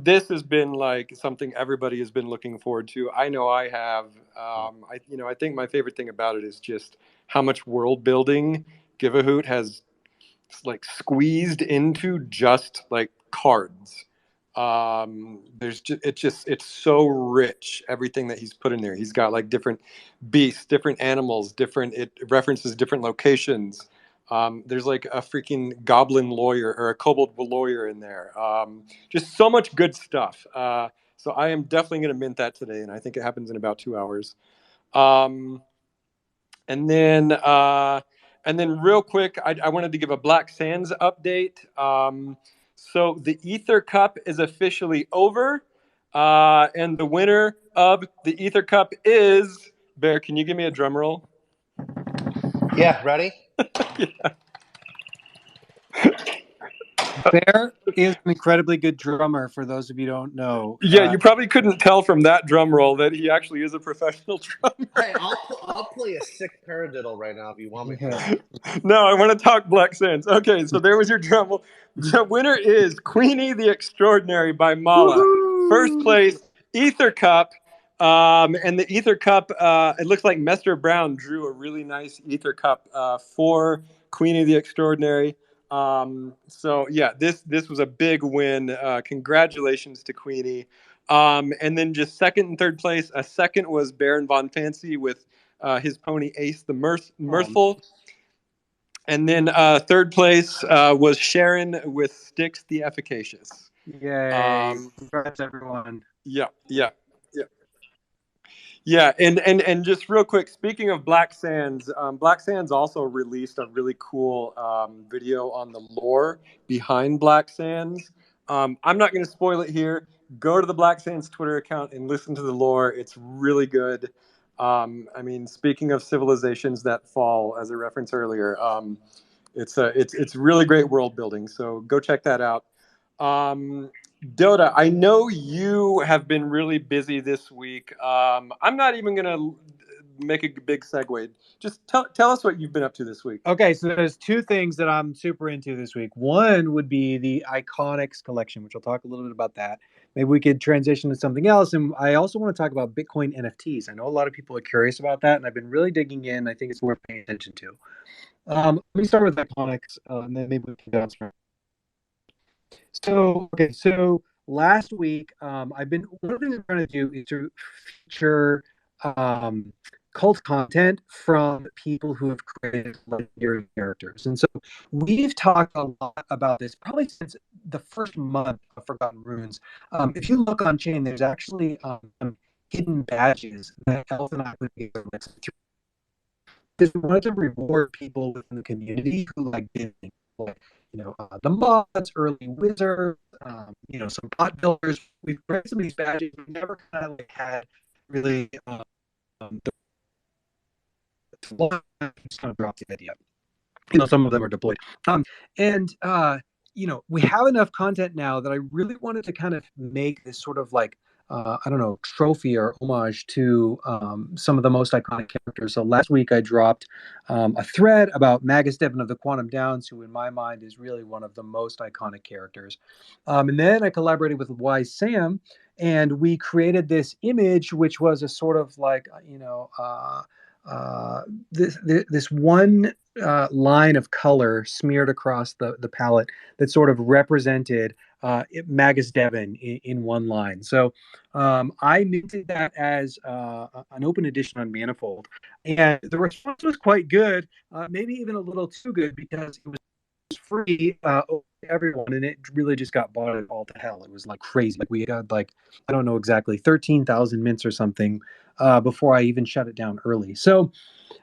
This has been something everybody has been looking forward to. I know I have. I think my favorite thing about it is just how much world building Give a Hoot has squeezed into just cards. It's so rich, everything that he's put in there. He's got different beasts, different animals, it references different locations. There's a freaking goblin lawyer or a kobold lawyer in there. Just so much good stuff. So I am definitely going to mint that today, and I think it happens in about 2 hours. And then real quick, I wanted to give a Black Sands update. So the EtherCup is officially over, and the winner of the EtherCup is Bear. Can you give me a drum roll? Yeah, ready? Yeah. Bear is an incredibly good drummer, for those of you who don't know. Yeah, you probably couldn't tell from that drum roll that he actually is a professional drummer. Hey, I'll play a sick paradiddle right now if you want me to. No, I want to talk Black Sands. Okay, so there was your drum roll. The winner is Queenie the Extraordinary by Mala. Woo-hoo! First place, EtherCup. And the EtherCup, it looks like Mester Brown drew a really nice EtherCup for Queenie the Extraordinary. So yeah, this was a big win. Congratulations to Queenie. And then just second and third place. Second was Baron Von Fancy with his pony Ace the Mirthful. And then third place was Sharon with Styx the Efficacious. Yay! Congrats, everyone. Yeah. Yeah, and just real quick, speaking of Black Sands also released a really cool video on the lore behind Black Sands. I'm not going to spoil it here. Go to the Black Sands Twitter account and listen to the lore. It's really good. I mean, speaking of civilizations that fall, as I referenced earlier, it's really great world building. So go check that out. Dotta, I know you have been really busy this week. I'm not even going to make a big segue. Just tell us what you've been up to this week. Okay, so there's two things that I'm super into this week. One would be the Iconiks collection, which I'll talk a little bit about that. Maybe we could transition to something else. And I also want to talk about Bitcoin NFTs. I know a lot of people are curious about that, and I've been really digging in. I think it's worth paying attention to. Let me start with Iconiks, and then maybe we can bounce around. So last week, one of the things I'm trying to do is to feature cult content from people who have created legendary characters. And so we've talked a lot about this probably since the first month of Forgotten Runes. If you look on chain, there's actually some hidden badges that Elf and I put together. We wanted to reward people within the community who did things like, the mods, early wizards, some bot builders. We've created some of these badges. We've never kind of had really just kind of dropped the idea. Some of them are deployed. We have enough content now that I really wanted to kind of make this sort of trophy or homage to some of the most iconic characters. So last week I dropped a thread about Magus Devon of the Quantum Downs, who in my mind is really one of the most iconic characters. And then I collaborated with Wise Sam, and we created this image, which was a sort of this one line of color smeared across the palette that sort of represented Magus Devon in one line. So I minted that as an open edition on Manifold, and the response was quite good, maybe even a little too good, because it was free to everyone, and it really just got bought all to hell. It was crazy. We got I don't know exactly 13,000 mints or something before I even shut it down early. So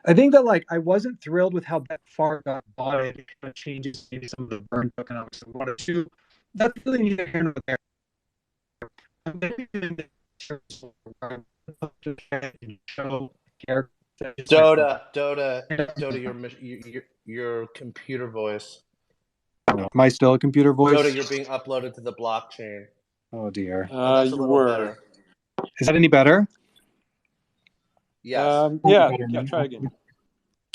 I think that I wasn't thrilled with how that far got bought. It kind of changes maybe some of the burn tokenomics of 1 or 2. That's really neither here nor there. Dotta, your computer voice. Am I still a computer voice? Dotta, you're being uploaded to the blockchain. Oh dear. That's a little better. Is that any better? Yes. Yeah, try again.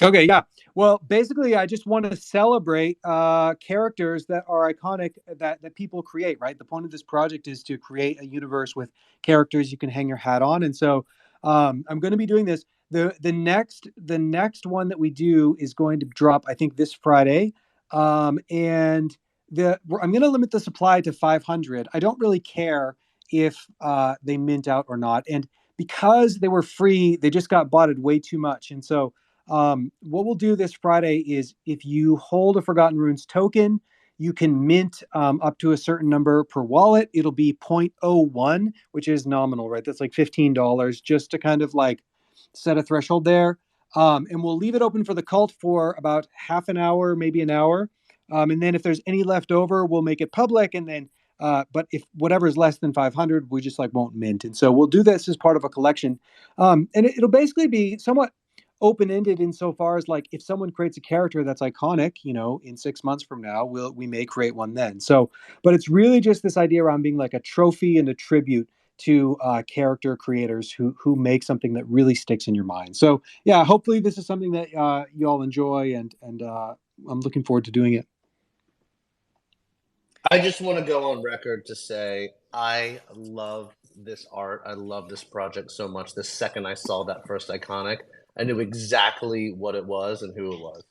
Okay, yeah. Well, basically, I just want to celebrate characters that are iconic that people create, right? The point of this project is to create a universe with characters you can hang your hat on. And so I'm going to be doing this. The next one that we do is going to drop, I think, this Friday. And I'm going to limit the supply to 500. I don't really care if they mint out or not. And because they were free, they just got botted way too much. And so what we'll do this Friday is, if you hold a Forgotten Runes token, you can mint up to a certain number per wallet. It'll be 0.01, which is nominal, right? That's $15, just to kind of set a threshold there. And we'll leave it open for the cult for about half an hour, maybe an hour. And then if there's any left over, we'll make it public. And then, but if whatever is less than 500, we just won't mint. And so we'll do this as part of a collection. And it'll basically be somewhat open-ended insofar as like if someone creates a character that's iconic, in 6 months from now, we may create one then. So, but it's really just this idea around being like a trophy and a tribute to character creators who make something that really sticks in your mind. So yeah, hopefully this is something that you all enjoy, and I'm looking forward to doing it. I just want to go on record to say I love this art. I love this project so much. The second I saw that first iconic, I knew exactly what it was and who it was.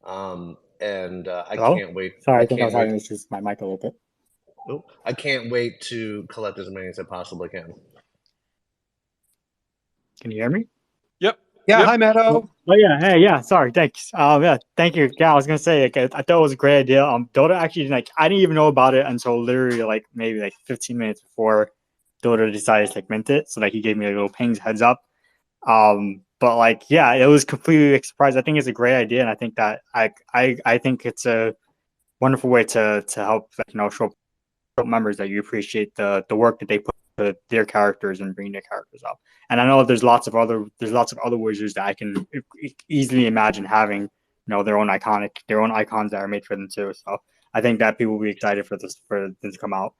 I Hello? can't wait. Sorry, I think I was having issues with my mic a little bit. I can't wait to collect as many as I possibly can. Can you hear me? Yep. Yeah. Yep. Hi, Mado. Oh yeah. Hey, yeah. Sorry. Thanks. Yeah. Thank you. Yeah, I was gonna say, like, I thought it was a great idea. Dota actually, like, I didn't even know about it until literally like maybe like 15 minutes before Dota decided to like mint it. So like he gave me a little pings heads up. But like, yeah, it was completely like, surprised. I think it's a great idea, and I think that I think it's a wonderful way to help, like, show members that you appreciate the work that they put to their characters and bring their characters up. And I know there's lots of other wizards that I can easily imagine having, their own icons that are made for them too. So I think that people will be excited for this to come out.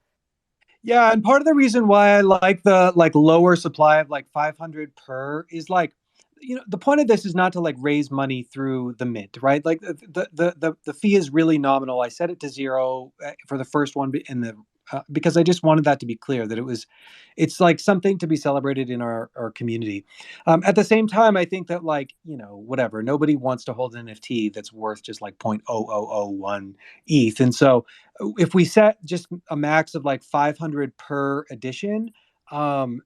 Yeah, and part of the reason why I like the lower supply of like 500 per is like, the point of this is not to like raise money through the mint, right? Like the fee is really nominal. I set it to 0 for the first one in the because I just wanted that to be clear that it's like something to be celebrated in our community. At the same time, I think that like, whatever, nobody wants to hold an NFT that's worth just like 0.0001 ETH. And so if we set just a max of like 500 per edition,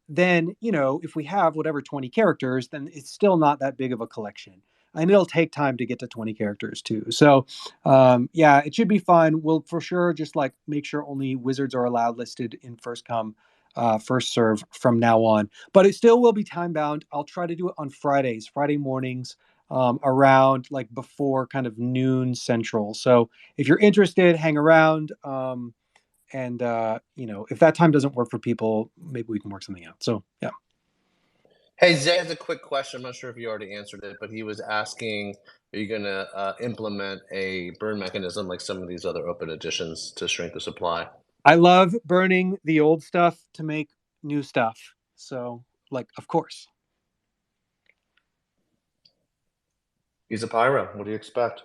then, if we have whatever 20 characters, then it's still not that big of a collection. And it'll take time to get to 20 characters too. So yeah, it should be fun. We'll for sure just like make sure only wizards are allowed listed in first come, first serve from now on. But it still will be time bound. I'll try to do it on Friday mornings, around like before kind of noon central. So if you're interested, hang around. And if that time doesn't work for people, maybe we can work something out. So yeah. Hey, Zay has a quick question. I'm not sure if you already answered it, but he was asking, are you going to implement a burn mechanism like some of these other open editions to shrink the supply? I love burning the old stuff to make new stuff. So, like, of course. He's a pyro. What do you expect?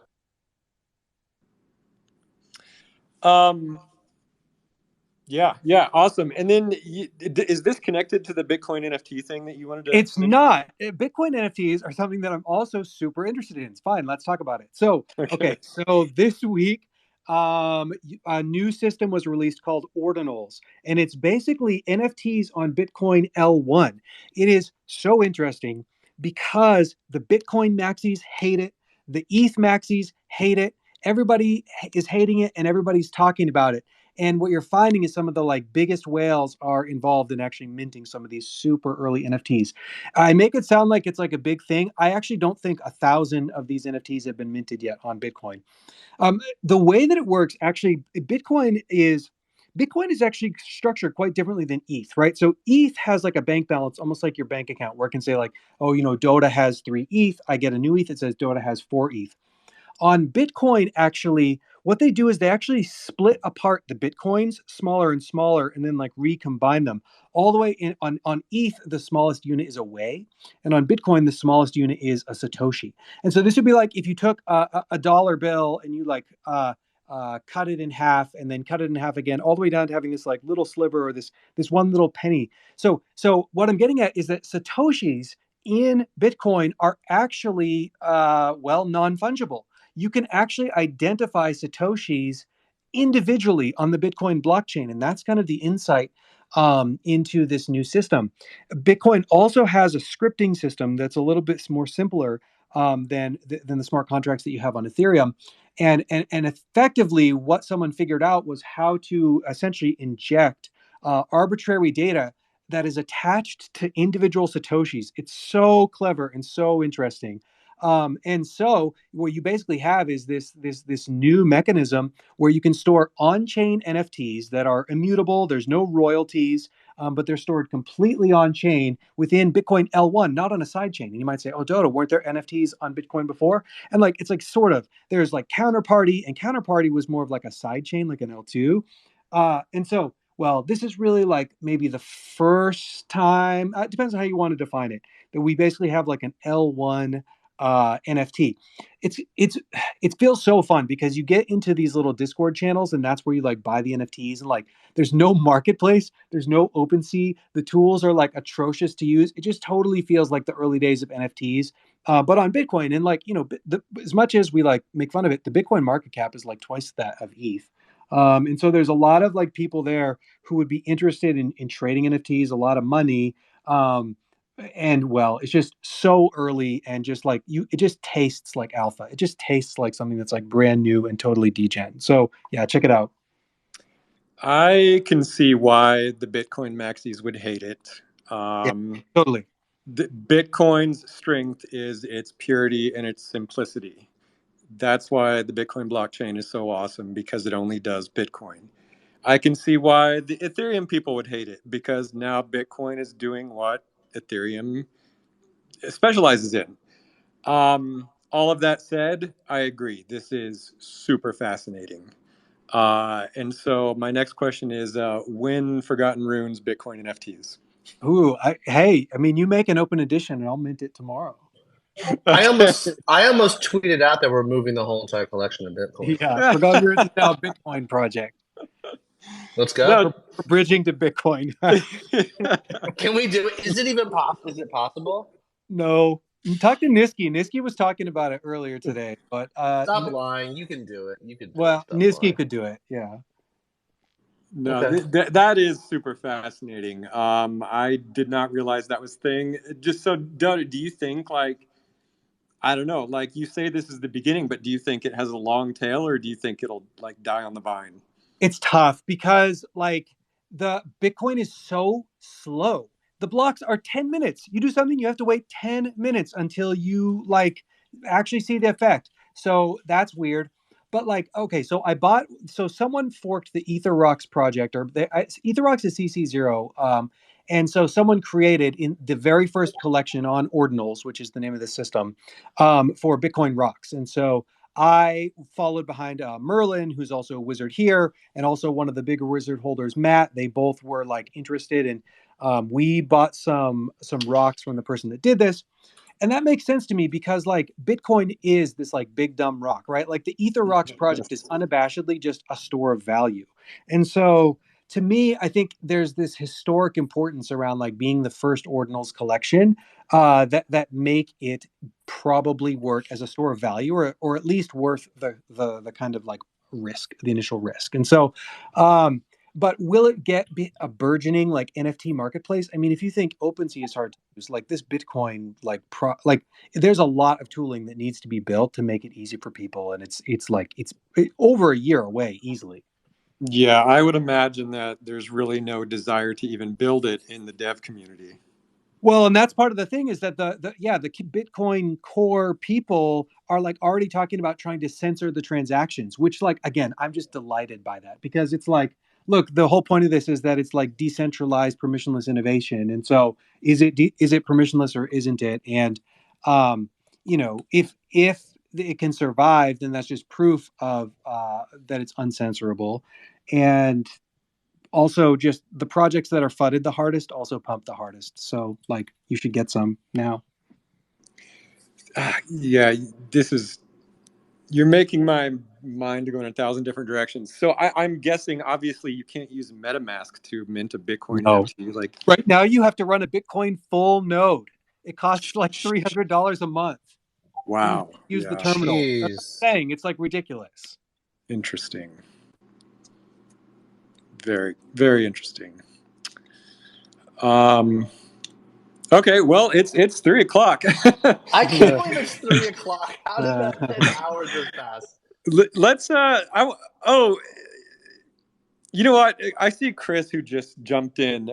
Yeah, awesome. And then is this connected to the Bitcoin NFT thing that you wanted to? It's not. Bitcoin NFTs are something that I'm also super interested in. It's fine. Let's talk about it. So, okay. So this week, a new system was released called Ordinals, and it's basically NFTs on Bitcoin L1. It is so interesting because the Bitcoin maxis hate it. The ETH maxis hate it. Everybody is hating it, and everybody's talking about it. And what you're finding is some of the like biggest whales are involved in actually minting some of these super early NFTs. I make it sound like it's like a big thing. I actually don't think 1,000 of these NFTs have been minted yet on Bitcoin. The way that it works, actually, Bitcoin is actually structured quite differently than ETH, right? So ETH has like a bank balance, almost like your bank account, where it can say like, oh, Dota has 3 ETH. I get a new ETH. It says Dota has 4 ETH. On Bitcoin, actually, what they do is they actually split apart the Bitcoins smaller and smaller and then like recombine them all the way in. On ETH, the smallest unit is a Wei, and on Bitcoin, the smallest unit is a Satoshi. And so this would be like if you took a dollar bill and you like cut it in half and then cut it in half again, all the way down to having this like little sliver or this one little penny. So what I'm getting at is that Satoshis in Bitcoin are actually non-fungible. You can actually identify Satoshis individually on the Bitcoin blockchain. And that's kind of the insight into this new system. Bitcoin also has a scripting system that's a little bit more simpler than the smart contracts that you have on Ethereum. And effectively, what someone figured out was how to essentially inject arbitrary data that is attached to individual Satoshis. It's so clever and so interesting. And so what you basically have is this new mechanism where you can store on-chain NFTs that are immutable. There's no royalties, but they're stored completely on-chain within Bitcoin L1, not on a sidechain. And you might say, "Oh, Dotta, weren't there NFTs on Bitcoin before?" And like it's like sort of. There's like Counterparty, and Counterparty was more of like a sidechain, like an L2. And so, well, this is really like maybe the first time. It depends on how you want to define it. That we basically have like an L1 NFT. It feels so fun because you get into these little Discord channels and that's where you like buy the NFTs and like there's no marketplace, there's no OpenSea, the tools are like atrocious to use. It just totally feels like the early days of NFTs, but on Bitcoin. And like as much as we like make fun of it, the Bitcoin market cap is like twice that of ETH. And so there's a lot of like people there who would be interested in trading NFTs, a lot of money. And well, it's just so early and just like it just tastes like alpha. It just tastes like something that's like brand new and totally degen. So yeah, check it out. I can see why the Bitcoin maxis would hate it. Yeah, totally. Bitcoin's strength is its purity and its simplicity. That's why the Bitcoin blockchain is so awesome, because it only does Bitcoin. I can see why the Ethereum people would hate it, because now Bitcoin is doing what Ethereum specializes in. All of that said, I agree. This is super fascinating. And so my next question is, when Forgotten Runes Bitcoin NFTs? Ooh, hey, I mean, you make an open edition and I'll mint it tomorrow. I almost tweeted out that we're moving the whole entire collection of Bitcoin. Yeah, Forgotten Runes is now a Bitcoin project. Let's go. No. We're bridging to Bitcoin. Can we do it? Is it even possible? Is it possible? No. Talk to Niski. Niski was talking about it earlier today, but stop lying. You can do it. You can. Well, Niski could do it. Yeah. No, Okay. that is super fascinating. I did not realize that was a thing. Just so, do you think, like, I don't know, like you say this is the beginning, but do you think it has a long tail, or do you think it'll like die on the vine? It's tough because like the Bitcoin is so slow. The blocks are 10 minutes. You do something, you have to wait 10 minutes until you like actually see the effect. So that's weird. But like, okay, so someone forked the EtherRocks project, or EtherRocks is CC0. And so someone created in the very first collection on Ordinals, which is the name of the system, for Bitcoin Rocks. And so I followed behind Merlin, who's also a wizard here, and also one of the bigger wizard holders, Matt. They both were like interested, and we bought some rocks from the person that did this. And that makes sense to me because like Bitcoin is this like big dumb rock, right? Like the EtherRocks project is unabashedly just a store of value. And so to me, I think there's this historic importance around like being the first Ordinals collection that make it probably work as a store of value, or at least worth the kind of like risk, the initial risk. And so but will it be a burgeoning like NFT marketplace? I mean, if you think OpenSea is hard to use, like this Bitcoin, like there's a lot of tooling that needs to be built to make it easy for people, and it's over a year away easily. Yeah, I would imagine that there's really no desire to even build it in the dev community. Well, and that's part of the thing is that the Bitcoin core people are like already talking about trying to censor the transactions, which like, again, I'm just delighted by that because it's like, look, the whole point of this is that it's like decentralized permissionless innovation. And so is it permissionless or isn't it? And, if it can survive, then that's just proof of that it's uncensorable. And also just the projects that are fudded the hardest also pump the hardest. So like you should get some now. Yeah, you're making my mind to go in 1,000 different directions. So I'm guessing obviously you can't use MetaMask to mint a Bitcoin NFT. Like right now you have to run a Bitcoin full node. It costs like $300 a month. Wow. Use the terminal. Jeez. That's what I'm saying. It's like ridiculous. Interesting. Very, very interesting. Okay, well, it's 3:00. I can't believe it's 3:00. How did that 10 hours just pass? Let's you know what? I see Chris who just jumped in.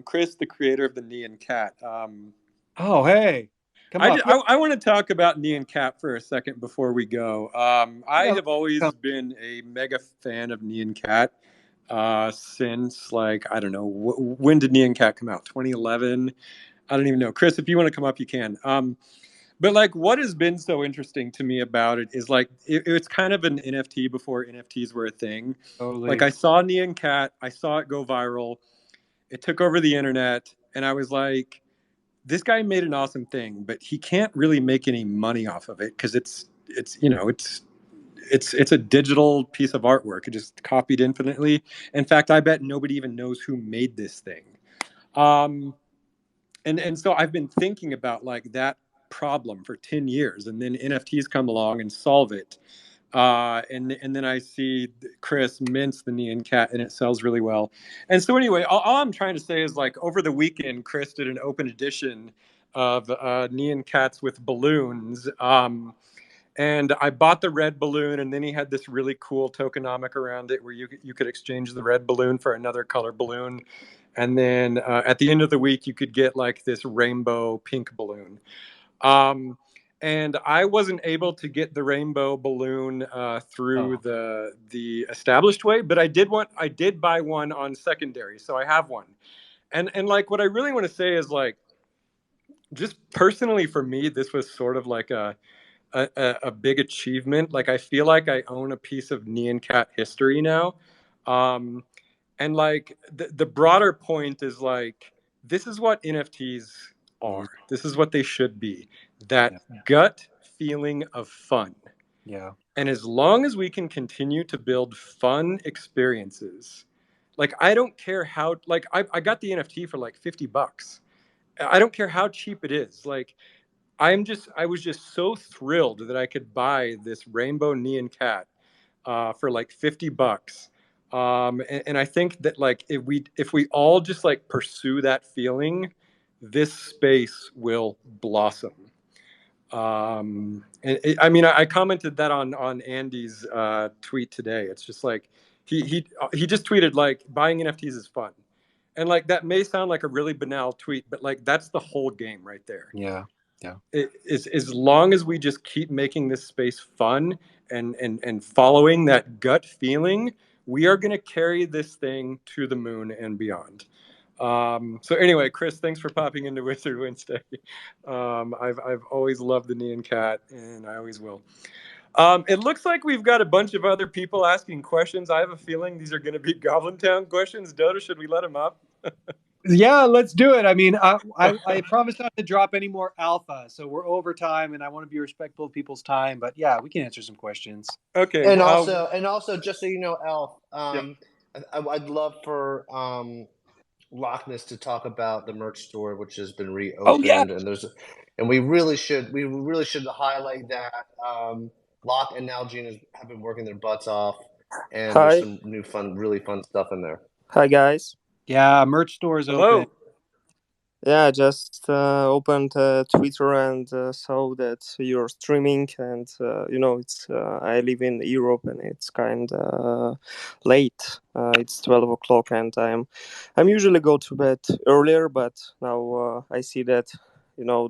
Chris, the creator of the Nyan Cat. Oh, hey. Come up. I want to talk about Nyan Cat for a second before we go. I have always been a mega fan of Nyan Cat since, like, I don't know, when did Nyan Cat come out? 2011? I don't even know. Chris, if you want to come up, you can. But like, what has been so interesting to me about it is like, it's kind of an NFT before NFTs were a thing. Totally. Like, I saw Nyan Cat, I saw it go viral. It took over the internet, and I was like, this guy made an awesome thing, but he can't really make any money off of it because it's a digital piece of artwork. It just copied infinitely. In fact, I bet nobody even knows who made this thing. And so I've been thinking about like that problem for 10 years, and then NFTs come along and solve it. And then I see Chris mints the Nyan Cat, and it sells really well. And so anyway, all I'm trying to say is, like, over the weekend, Chris did an open edition of Nyan Cats with balloons. And I bought the red balloon, and then he had this really cool tokenomic around it where you could exchange the red balloon for another color balloon. And then at the end of the week, you could get like this rainbow pink balloon. And I wasn't able to get the rainbow balloon through the established way, but I did buy one on secondary, so I have one. And like, what I really want to say is, like, just personally for me, this was sort of like a big achievement. Like, I feel like I own a piece of Nyan Cat history now. And like, the broader point is, like, this is what NFTs are. This is what they should be. That gut feeling of fun. Yeah. And as long as we can continue to build fun experiences, like, I don't care how, like, I got the NFT for like $50. I don't care how cheap it is. Like, I was just so thrilled that I could buy this rainbow Nyan Cat for like $50. And I think that, like, if we all just like pursue that feeling, this space will blossom. And I mean, I commented that on Andy's tweet today. It's just like he just tweeted, like, buying NFTs is fun, and like, that may sound like a really banal tweet, but like, that's the whole game right there. Yeah. Yeah. It is, as long as we just keep making this space fun and following that gut feeling, we are going to carry this thing to the moon and beyond. So anyway, Chris, thanks for popping into Wizard Wednesday. I've always loved the Nyan Cat, and I always will. It looks like we've got a bunch of other people asking questions. I have a feeling these are going to be Goblintown questions. Dotta, should we let them up? Yeah, let's do it. I mean, I promise not to drop any more alpha, so we're over time, and I want to be respectful of people's time. But yeah, we can answer some questions. Okay. And also, just so you know, Alf, I'd love for Lachness to talk about the merch store, which has been reopened. Oh, yeah. And we really should highlight that. Locke and Nalgene have been working their butts off, and there's some new really fun stuff in there. Hi guys. Yeah, merch store is open. Yeah, I just opened Twitter and saw that you're streaming, and it's I live in Europe and it's kind of late. It's 12 o'clock, and I'm usually go to bed earlier, but now I see that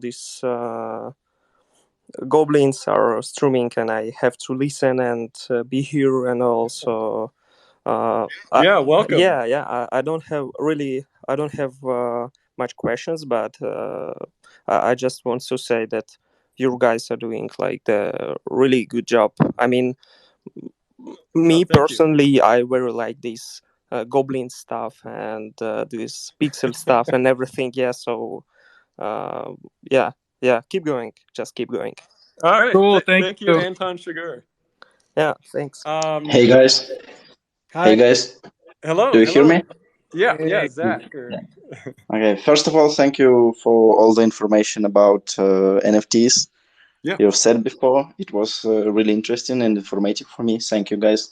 these goblins are streaming, and I have to listen and be here, and also. Welcome. I don't have much questions, but I just want to say that you guys are doing like the really good job. I mean, me personally, I very like this goblin stuff and this pixel stuff and everything. Yeah, so keep going. Just keep going. All right. Cool. Thank you, Anton Sugar. Yeah, thanks. Hey guys. Hi. Hey guys. Hello. Do you hear me? Yeah, Zach. Okay. First of all, thank you for all the information about NFTs. Yeah. You've said before. It was really interesting and informative for me. Thank you, guys.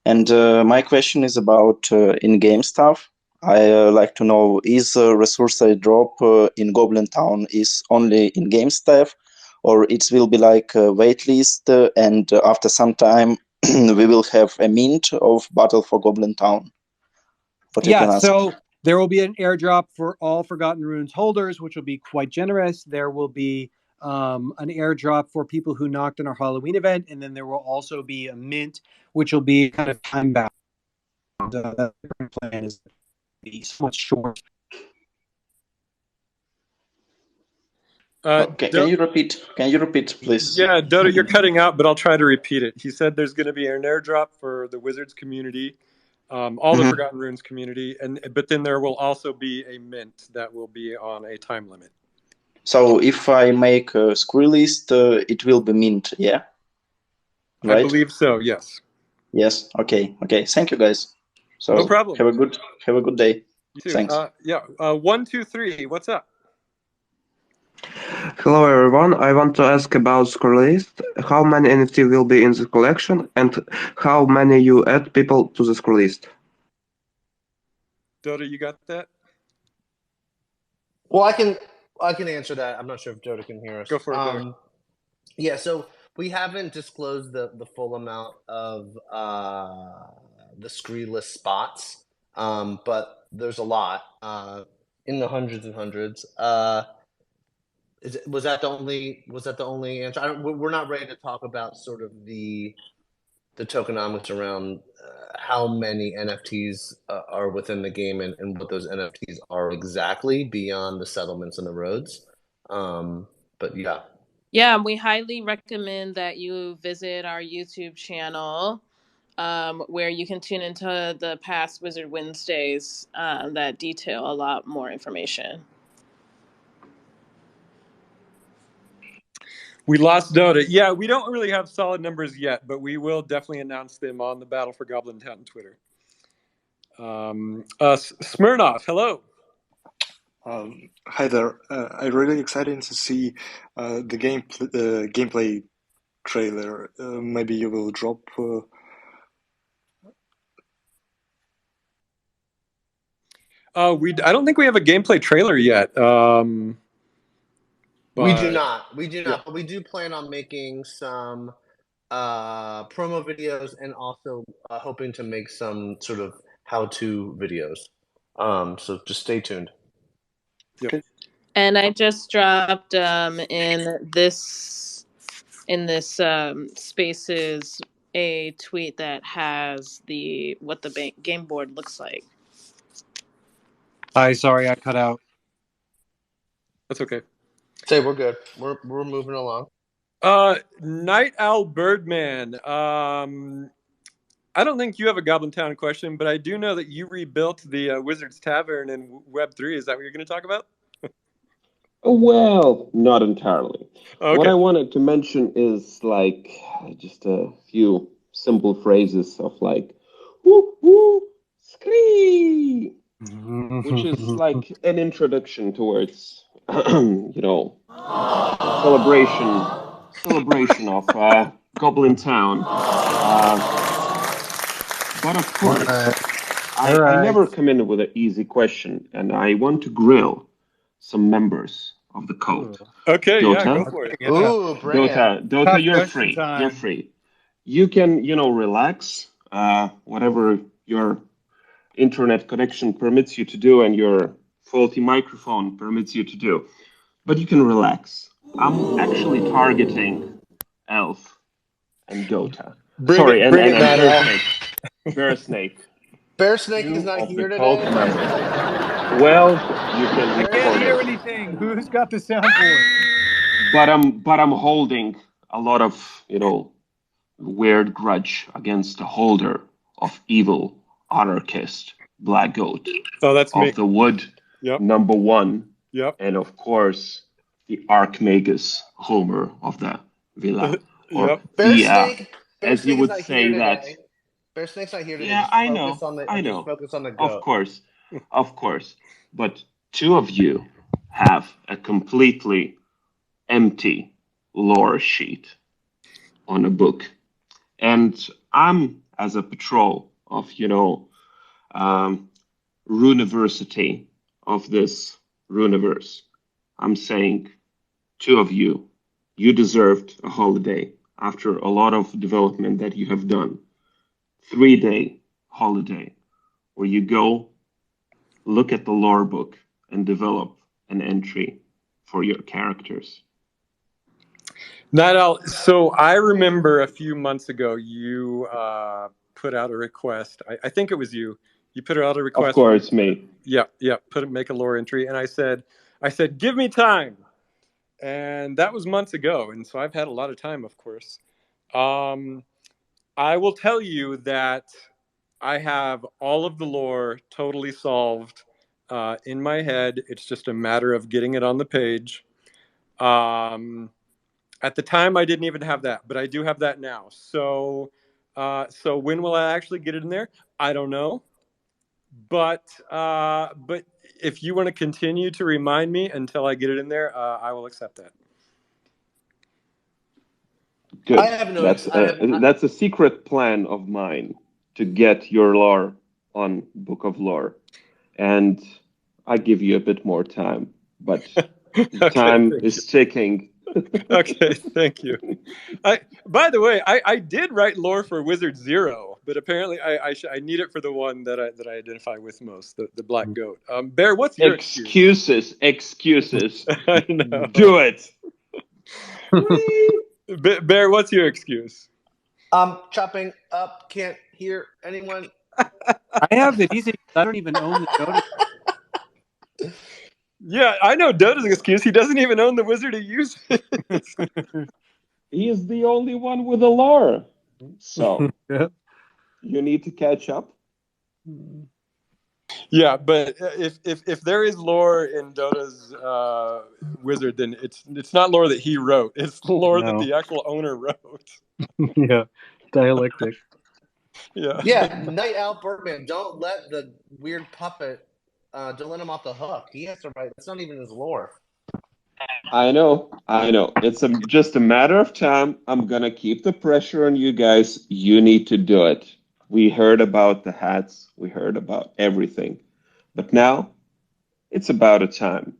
And my question is about in-game stuff. I like to know, is resource I drop in Goblin Town is only in-game stuff, or it will be like a waitlist, and after some time we will have a mint of Battle for Goblin Town? So there will be an airdrop for all Forgotten Runes holders, which will be quite generous. There will be an airdrop for people who knocked on our Halloween event, and then there will also be a mint, which will be kind of time bound. The current plan is to be somewhat short. Can you repeat? Can you repeat, please? Yeah, Dotta, you're cutting out, but I'll try to repeat it. He said there's going to be an airdrop for the Wizards community, all the Forgotten Runes community, but then there will also be a mint that will be on a time limit. So if I make a screw list, it will be mint, yeah? Right? I believe so, yes. Yes, okay. Thank you, guys. So no problem. Have a good day. You too. Thanks. 1, 2, 3, what's up? Hello everyone, I want to ask about scroll list. How many NFT will be in the collection and how many you add people to the scroll list? Dotta, you got that? Well, I can answer that. I'm not sure if Dotta can hear us. Go for it, yeah, so we haven't disclosed the full amount of the scree list spots, but there's a lot, in the hundreds and hundreds. Was that the only answer? We're not ready to talk about sort of the tokenomics around how many NFTs are within the game and what those NFTs are exactly beyond the settlements and the roads. But yeah. Yeah, we highly recommend that you visit our YouTube channel, where you can tune into the past Wizard Wednesdays that detail a lot more information. We lost Dotta. Yeah, we don't really have solid numbers yet, but we will definitely announce them on the Battle for Goblintown Twitter. Smirnoff, hello. Hi there. I'm really excited to see the gameplay trailer. Maybe you will drop. I don't think we have a gameplay trailer yet. We do not. But we do plan on making some promo videos and also hoping to make some sort of how-to videos. So just stay tuned. Yep. And I just dropped in this spaces a tweet that has what the game board looks like. Hi, sorry I cut out. That's okay. Say we're good. We're moving along. Nightowl Birdman. I don't think you have a Goblintown question, but I do know that you rebuilt the Wizards Tavern in Web3. Is that what you're going to talk about? Well, not entirely. Okay. What I wanted to mention is like just a few simple phrases of like woo woo scree, which is like an introduction towards celebration of Goblintown. But of course, I never come in with an easy question, and I want to grill some members of the cult. Okay, Dotta, yeah, go for it. Ooh, Dotta, you're free. Time. You're free. You can, relax, whatever your internet connection permits you to do and your faulty microphone permits you to do. But you can relax. I'm actually targeting Elf and Dotta. Bring it, Bearsnake. Bearsnake is not here today. Well, you can. I can't hear anything. Who's got the soundboard? But I'm holding a lot of weird grudge against the holder of evil anarchist Black Goat. Oh, that's me. Of the Wood, number 1. Yep. And of course, the Archmagus Homer of the Villa. Or Bearsnake, as you would say that. Bearsnake's not here today. Yeah, I know. Focus on the goat. Of course. But two of you have a completely empty lore sheet on a book. And I'm, as a patrol of, Runiversity of this Runiverse, I'm saying, two of you deserved a holiday after a lot of development that you have done. 3-day holiday where you go look at the lore book and develop an entry for your characters. Nightowl, so I remember a few months ago you put out a request. I think it was you. You put out a request. Of course, me. Yeah. Make a lore entry, and I said, give me time, and that was months ago, and so I've had a lot of time, of course. I will tell you that I have all of the lore totally solved in my head. It's just a matter of getting it on the page. At the time, I didn't even have that, but I do have that now. So when will I actually get it in there? I don't know. But if you want to continue to remind me until I get it in there, I will accept that. Good. I have no. That's a secret plan of mine to get your lore on Book of Lore, and I give you a bit more time, but time is ticking. Okay, thank you. By the way, I did write lore for Wizard 0, but apparently I need it for the one that I identify with most, the Black Goat. Bear, what's your excuses? Excuses. I know. Do it. Bear, what's your excuse? I'm chopping up. Can't hear anyone. I have it easy. I don't even own the Dotta. Yeah, I know Dota's excuse. He doesn't even own the wizard he uses. He is the only one with a lore. So you need to catch up. Yeah, but if there is lore in Dota's wizard, then it's not lore that he wrote. It's the lore that the actual owner wrote. Yeah, dialectic. Yeah, Nightowl Birdman. Don't let the weird puppet. Don't let him off the hook. He has to write. That's not even his lore. I know. It's just a matter of time. I'm gonna keep the pressure on you guys. You need to do it. We heard about the hats. We heard about everything. But now, it's about a time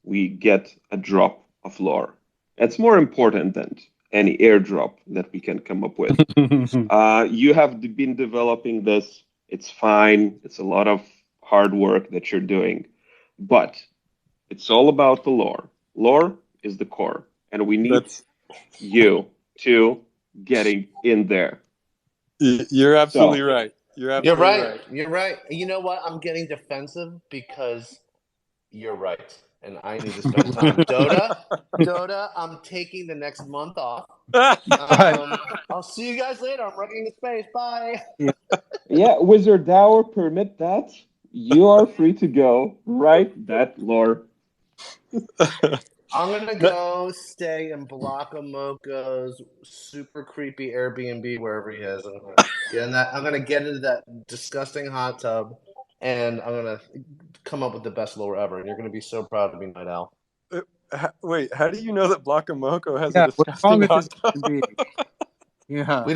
we get a drop of lore. It's more important than any airdrop that we can come up with. You have been developing this. It's fine. It's a lot of hard work that you're doing. But it's all about the lore. Lore is the core. And we need you to getting in there. You're absolutely right. You're absolutely right. You're right. You know what? I'm getting defensive because you're right. And I need to spend time. Dotta, I'm taking the next month off. I'll see you guys later. I'm running into space. Bye. Yeah, Wizard Hour, permit that. You are free to go. Write that lore. I'm gonna go stay in Blockamoko's super creepy Airbnb wherever he is. I'm gonna get into that disgusting hot tub, and I'm gonna come up with the best lore ever. And you're gonna be so proud of me, Nightowl. Wait, how do you know that Blockamoko has a disgusting hot tub? Yeah, we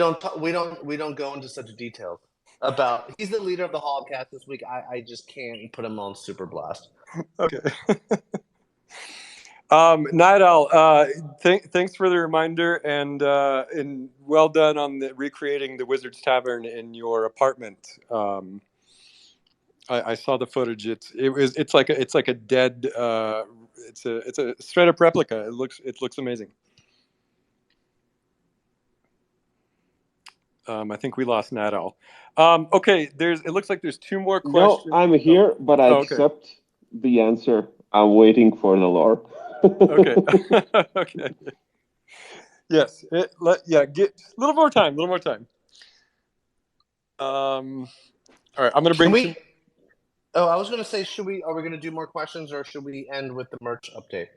don't go into such details about. He's the leader of the Hallcast this week. I just can't put him on Super Blast. Okay. Nightowl, thanks for the reminder, and well done on recreating the Wizard's Tavern in your apartment. I saw the footage. It's like a dead. It's a straight up replica. It looks amazing. I think we lost Nightowl. Okay, it looks like there's two more questions. No, I'm here, but I accept the answer. I'm waiting for the lore. Okay. Okay. Yes. Get a little more time. All right. I'm gonna bring. I was gonna say, are we gonna do more questions, or should we end with the merch update?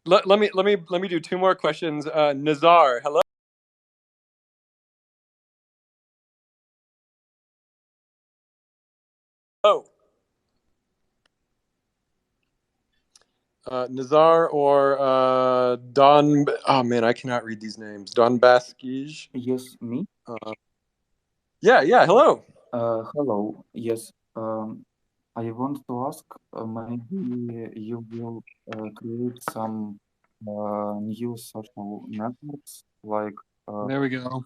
Let me do two more questions. Nazar, hello. Nazar or Don. Oh man, I cannot read these names. Don Baskij. Yes, me. Yeah. Hello. Hello. Yes. I want to ask. Maybe you will create some new social networks like there we go.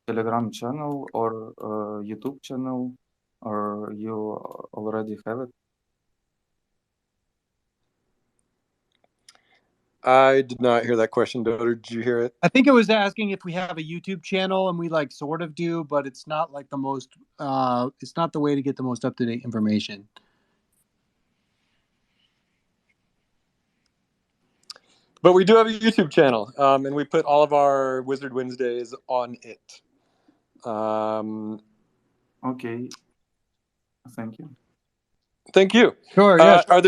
Telegram channel or YouTube channel, or you already have it? I did not hear that question, Dotta. Did you hear it? I think it was asking if we have a YouTube channel, and we like sort of do, but it's not like the most. It's not the way to get the most up-to-date information. But we do have a YouTube channel, and we put all of our Wizard Wednesdays on it. Okay. Thank you. Thank you. Sure. Yeah. Are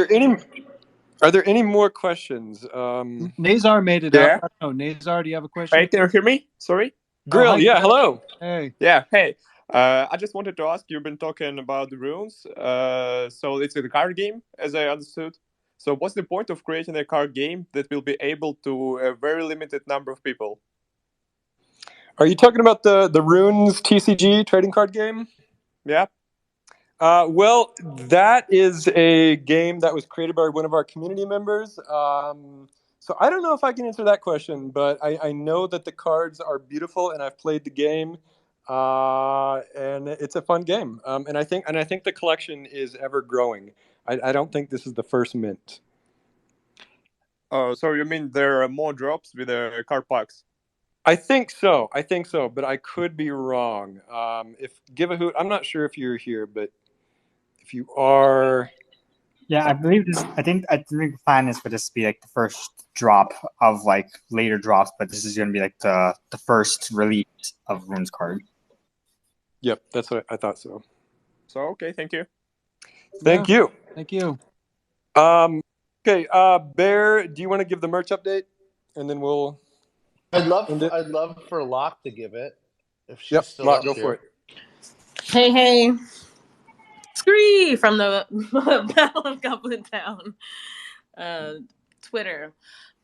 there any more questions? Nazar made it Yeah. up. I don't know. Nazar, do you have a question? Hey, can you hear me? Sorry. Grill, hi, yeah, Grill. hello. Hey. Yeah, hey. I just wanted to ask, you've been talking about the runes. So it's a card game, as I understood. So what's the point of creating a card game that will be able to a very limited number of people? Are you talking about the Runes TCG trading card game? Yeah. Well, that is a game that was created by one of our community members. So I don't know if I can answer that question, but I know that the cards are beautiful, and I've played the game, and it's a fun game. And I think the collection is ever growing. I don't think this is the first mint. Oh, so you mean there are more drops with the card packs? I think so, but I could be wrong. If Give a Hoot, I'm not sure if you're here, but if you are, Yeah, I believe this. I think the plan is for this to be like the first drop of like later drops, but this is going to be like the first release of Runes card. Yep, that's what I thought so. So okay, thank you. Thank you. Thank you. Okay, Bear, do you want to give the merch update, and then we'll? I'd love for Locke to give it if she's still Locke, up go here. for it. Hey. Scree from the Battle of Goblintown Twitter.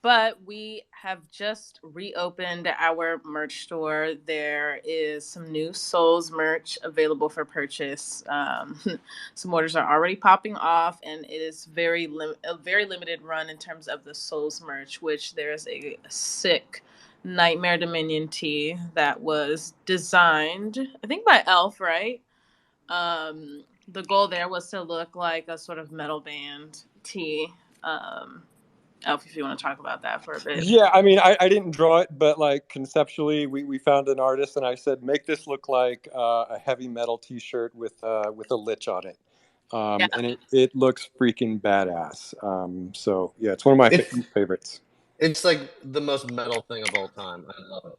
But we have just reopened our merch store. There is some new Souls merch available for purchase. Some orders are already popping off, and it is a very limited run in terms of the Souls merch, which there's a sick Nightmare Dominion tee that was designed, I think, by Elf, right? The goal there was to look like a sort of metal band tee. Elf, if you want to talk about that for a bit. Yeah, I mean, I didn't draw it, but like conceptually, we found an artist, and I said, make this look like a heavy metal T-shirt with a lich on it, and it looks freaking badass. So yeah, it's one of my favorites. It's like the most metal thing of all time. I love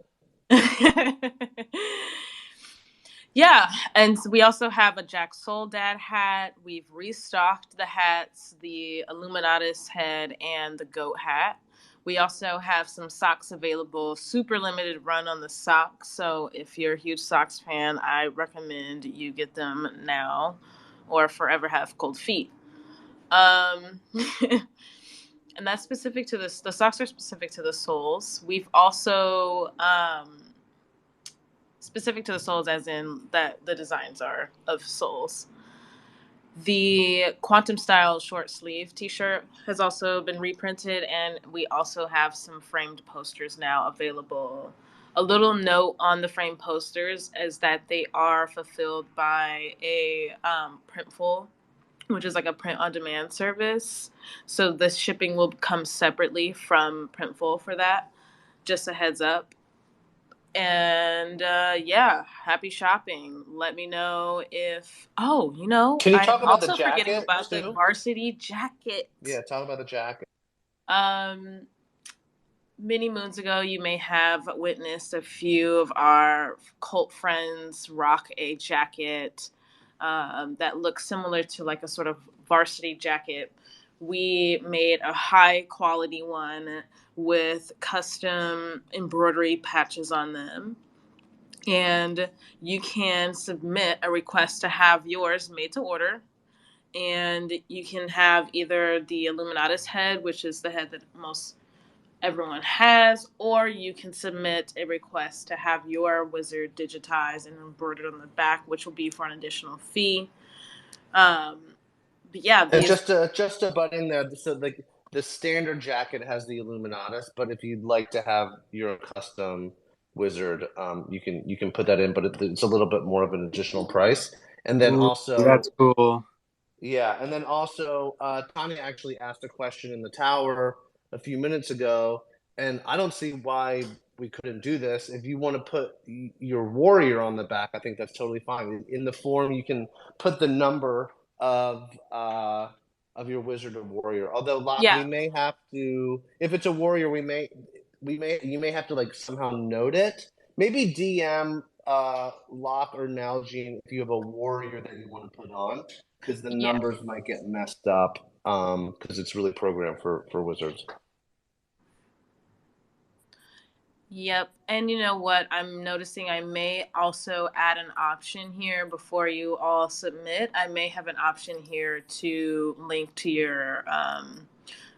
it. Yeah, and we also have a Jack Soul Dad hat. We've restocked the hats, the Illuminatus head, and the goat hat. We also have some socks available, super limited run on the socks. So if you're a huge socks fan, I recommend you get them now or forever have cold feet. And that's specific to this. The socks are specific to the soles. We've also... specific to the souls, as in that the designs are of souls. The Quantum Style short sleeve t-shirt has also been reprinted, and we also have some framed posters now available. A little note on the framed posters is that they are fulfilled by a Printful, which is like a print-on-demand service. So the shipping will come separately from Printful for that. Just a heads up. And yeah, happy shopping. Let me know if Can you talk about the jacket forgetting about too? the varsity jacket. Yeah, talk about the jacket. Many moons ago, you may have witnessed a few of our cult friends rock a jacket that looks similar to like a sort of varsity jacket. We made a high quality one with custom embroidery patches on them. And you can submit a request to have yours made to order. And you can have either the Illuminatus head, which is the head that most everyone has, or you can submit a request to have your wizard digitized and embroidered on the back, which will be for an additional fee. But yeah, and just to butt in there, so like the standard jacket has the Illuminatus, but if you'd like to have your custom wizard, you can put that in, but it's a little bit more of an additional price. And then also that's cool. Yeah, and then also Tanya actually asked a question in the tower a few minutes ago, and I don't see why we couldn't do this. If you want to put your warrior on the back, I think that's totally fine. In the form, you can put the number of your wizard or warrior. Although we may have to, if it's a warrior, you may have to like somehow note it. Maybe DM Locke or Nalgene if you have a warrior that you want to put on, because the numbers might get messed up because it's really programmed for wizards. Yep. And you know what? I'm noticing I may also add an option here before you all submit. I may have an option here to link to your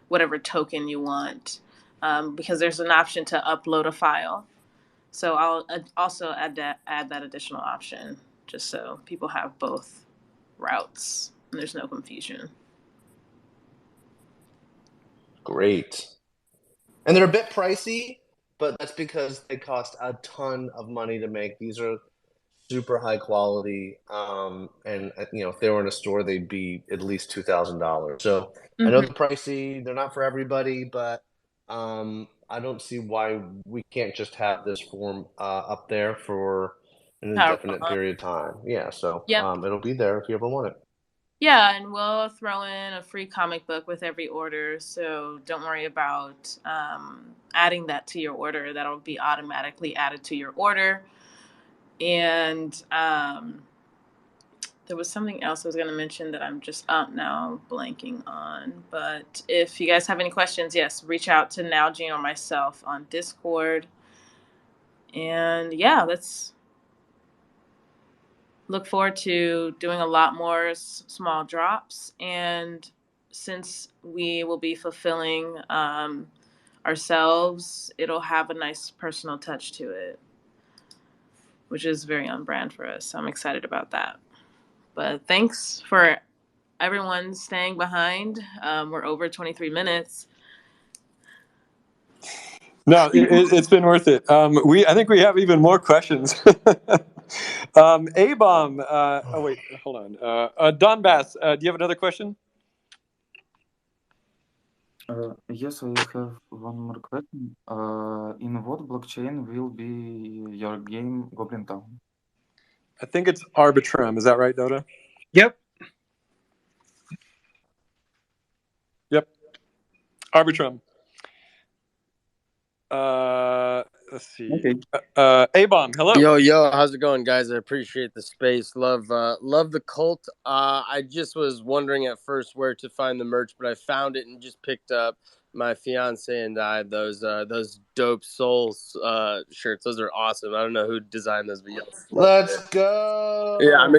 whatever token you want, because there's an option to upload a file. So I'll also add that additional option just so people have both routes and there's no confusion. Great. And they're a bit pricey, but that's because they cost a ton of money to make. These are super high quality, and if they were in a store, they'd be at least $2,000. So I know they're pricey; they're not for everybody, but I don't see why we can't just have this form up there for an indefinite period of time. Yeah, so it'll be there if you ever want it. Yeah, and we'll throw in a free comic book with every order, so don't worry about adding that to your order. That'll be automatically added to your order. And there was something else I was going to mention that I'm just now blanking on. But if you guys have any questions, yes, reach out to Nalgene or myself on Discord. And yeah, let's look forward to doing a lot more small drops. And since we will be fulfilling ourselves, it'll have a nice personal touch to it, which is very on brand for us. So I'm excited about that. But thanks for everyone staying behind. We're over 23 minutes. No, it's been worth it. I think we have even more questions. A-Bomb. Oh, wait, hold on. Donbass, do you have another question? Yes, I have one more question. In what blockchain will be your game Goblin Town? I think it's Arbitrum. Is that right, Dotta? Yep. Yep. Arbitrum. Let's see. Okay. A-Bomb, hello. Yo, how's it going, guys? I appreciate the space. Love the cult. I just was wondering at first where to find the merch, but I found it and just picked up. My fiance and I those dope Souls shirts. Those are awesome. I don't know who designed those, but Let's go. Yeah, I'm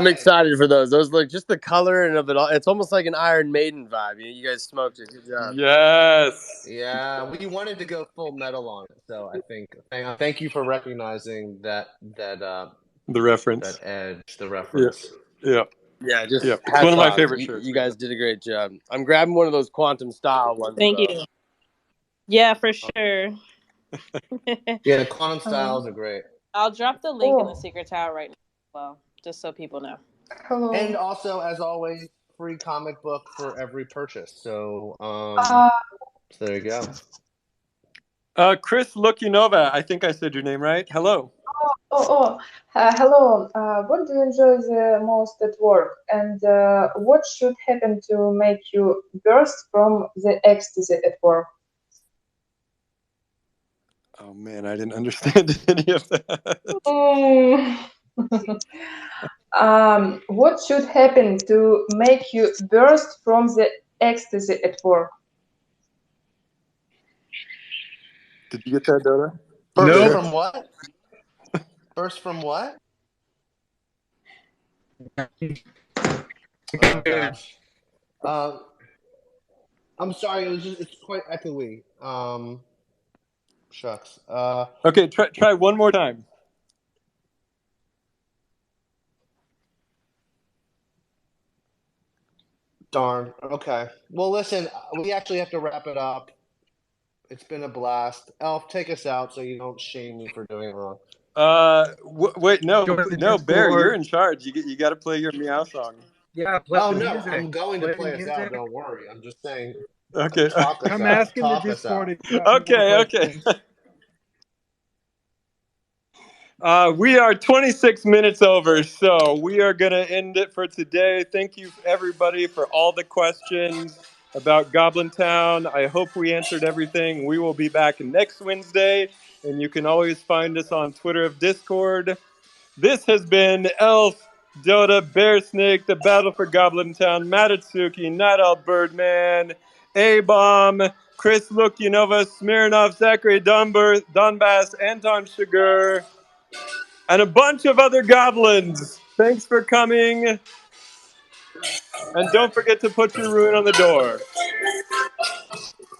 excited for those. Those look just the color and of it all. It's almost like an Iron Maiden vibe. You guys smoked it. Good job. Yes. Yeah, we wanted to go full metal on it, so I think thank you for recognizing that the reference, that edge, the reference. Yeah. Yeah, just it's one of my favorite shirts. You guys did a great job. I'm grabbing one of those quantum style ones. Thank you. Yeah, for sure. Yeah, the quantum styles are great. I'll drop the link in the secret tower right now as well, just so people know. Hello. And also, as always, free comic book for every purchase. So, so there you go. Chris Lukinova, I think I said your name right. Hello. Hello. What do you enjoy the most at work, and what should happen to make you burst from the ecstasy at work? Oh man, I didn't understand any of that. What should happen to make you burst from the ecstasy at work? Did you get that, Dotta? Burst from what? Burst from what? Oh gosh. I'm sorry. It's quite echoey. Shucks. Okay, try one more time. Darn. Okay. Well, listen, we actually have to wrap it up. It's been a blast. Elf, take us out so you don't shame me for doing it wrong. Wait, no, Bear, you're in charge. You got to play your Meow song. Yeah. Play no, music. I'm going to play us music. out. Don't worry. I'm just saying. Okay. Talk us Come out. ask in the Talk us Discord out. if you have any more Okay. questions. We are 26 minutes over, so we are going to end it for today. Thank you, everybody, for all the questions about Goblin Town. I hope we answered everything. We will be back next Wednesday, and you can always find us on Twitter of Discord. This has been Elf, Dotta, Bearsnake, The Battle for Goblin Town, Matatsuki, Nightowl, Birdman, A-Bomb, Chris Lukianova, Smirnov, Zachary Donbass, Anton Sugar, and a bunch of other goblins. Thanks for coming. And don't forget to put your rune on the door.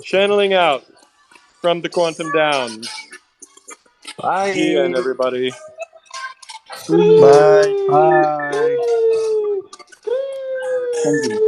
Channeling out from the Quantum Downs. Bye. The end, everybody. Bye. Bye. Thank you.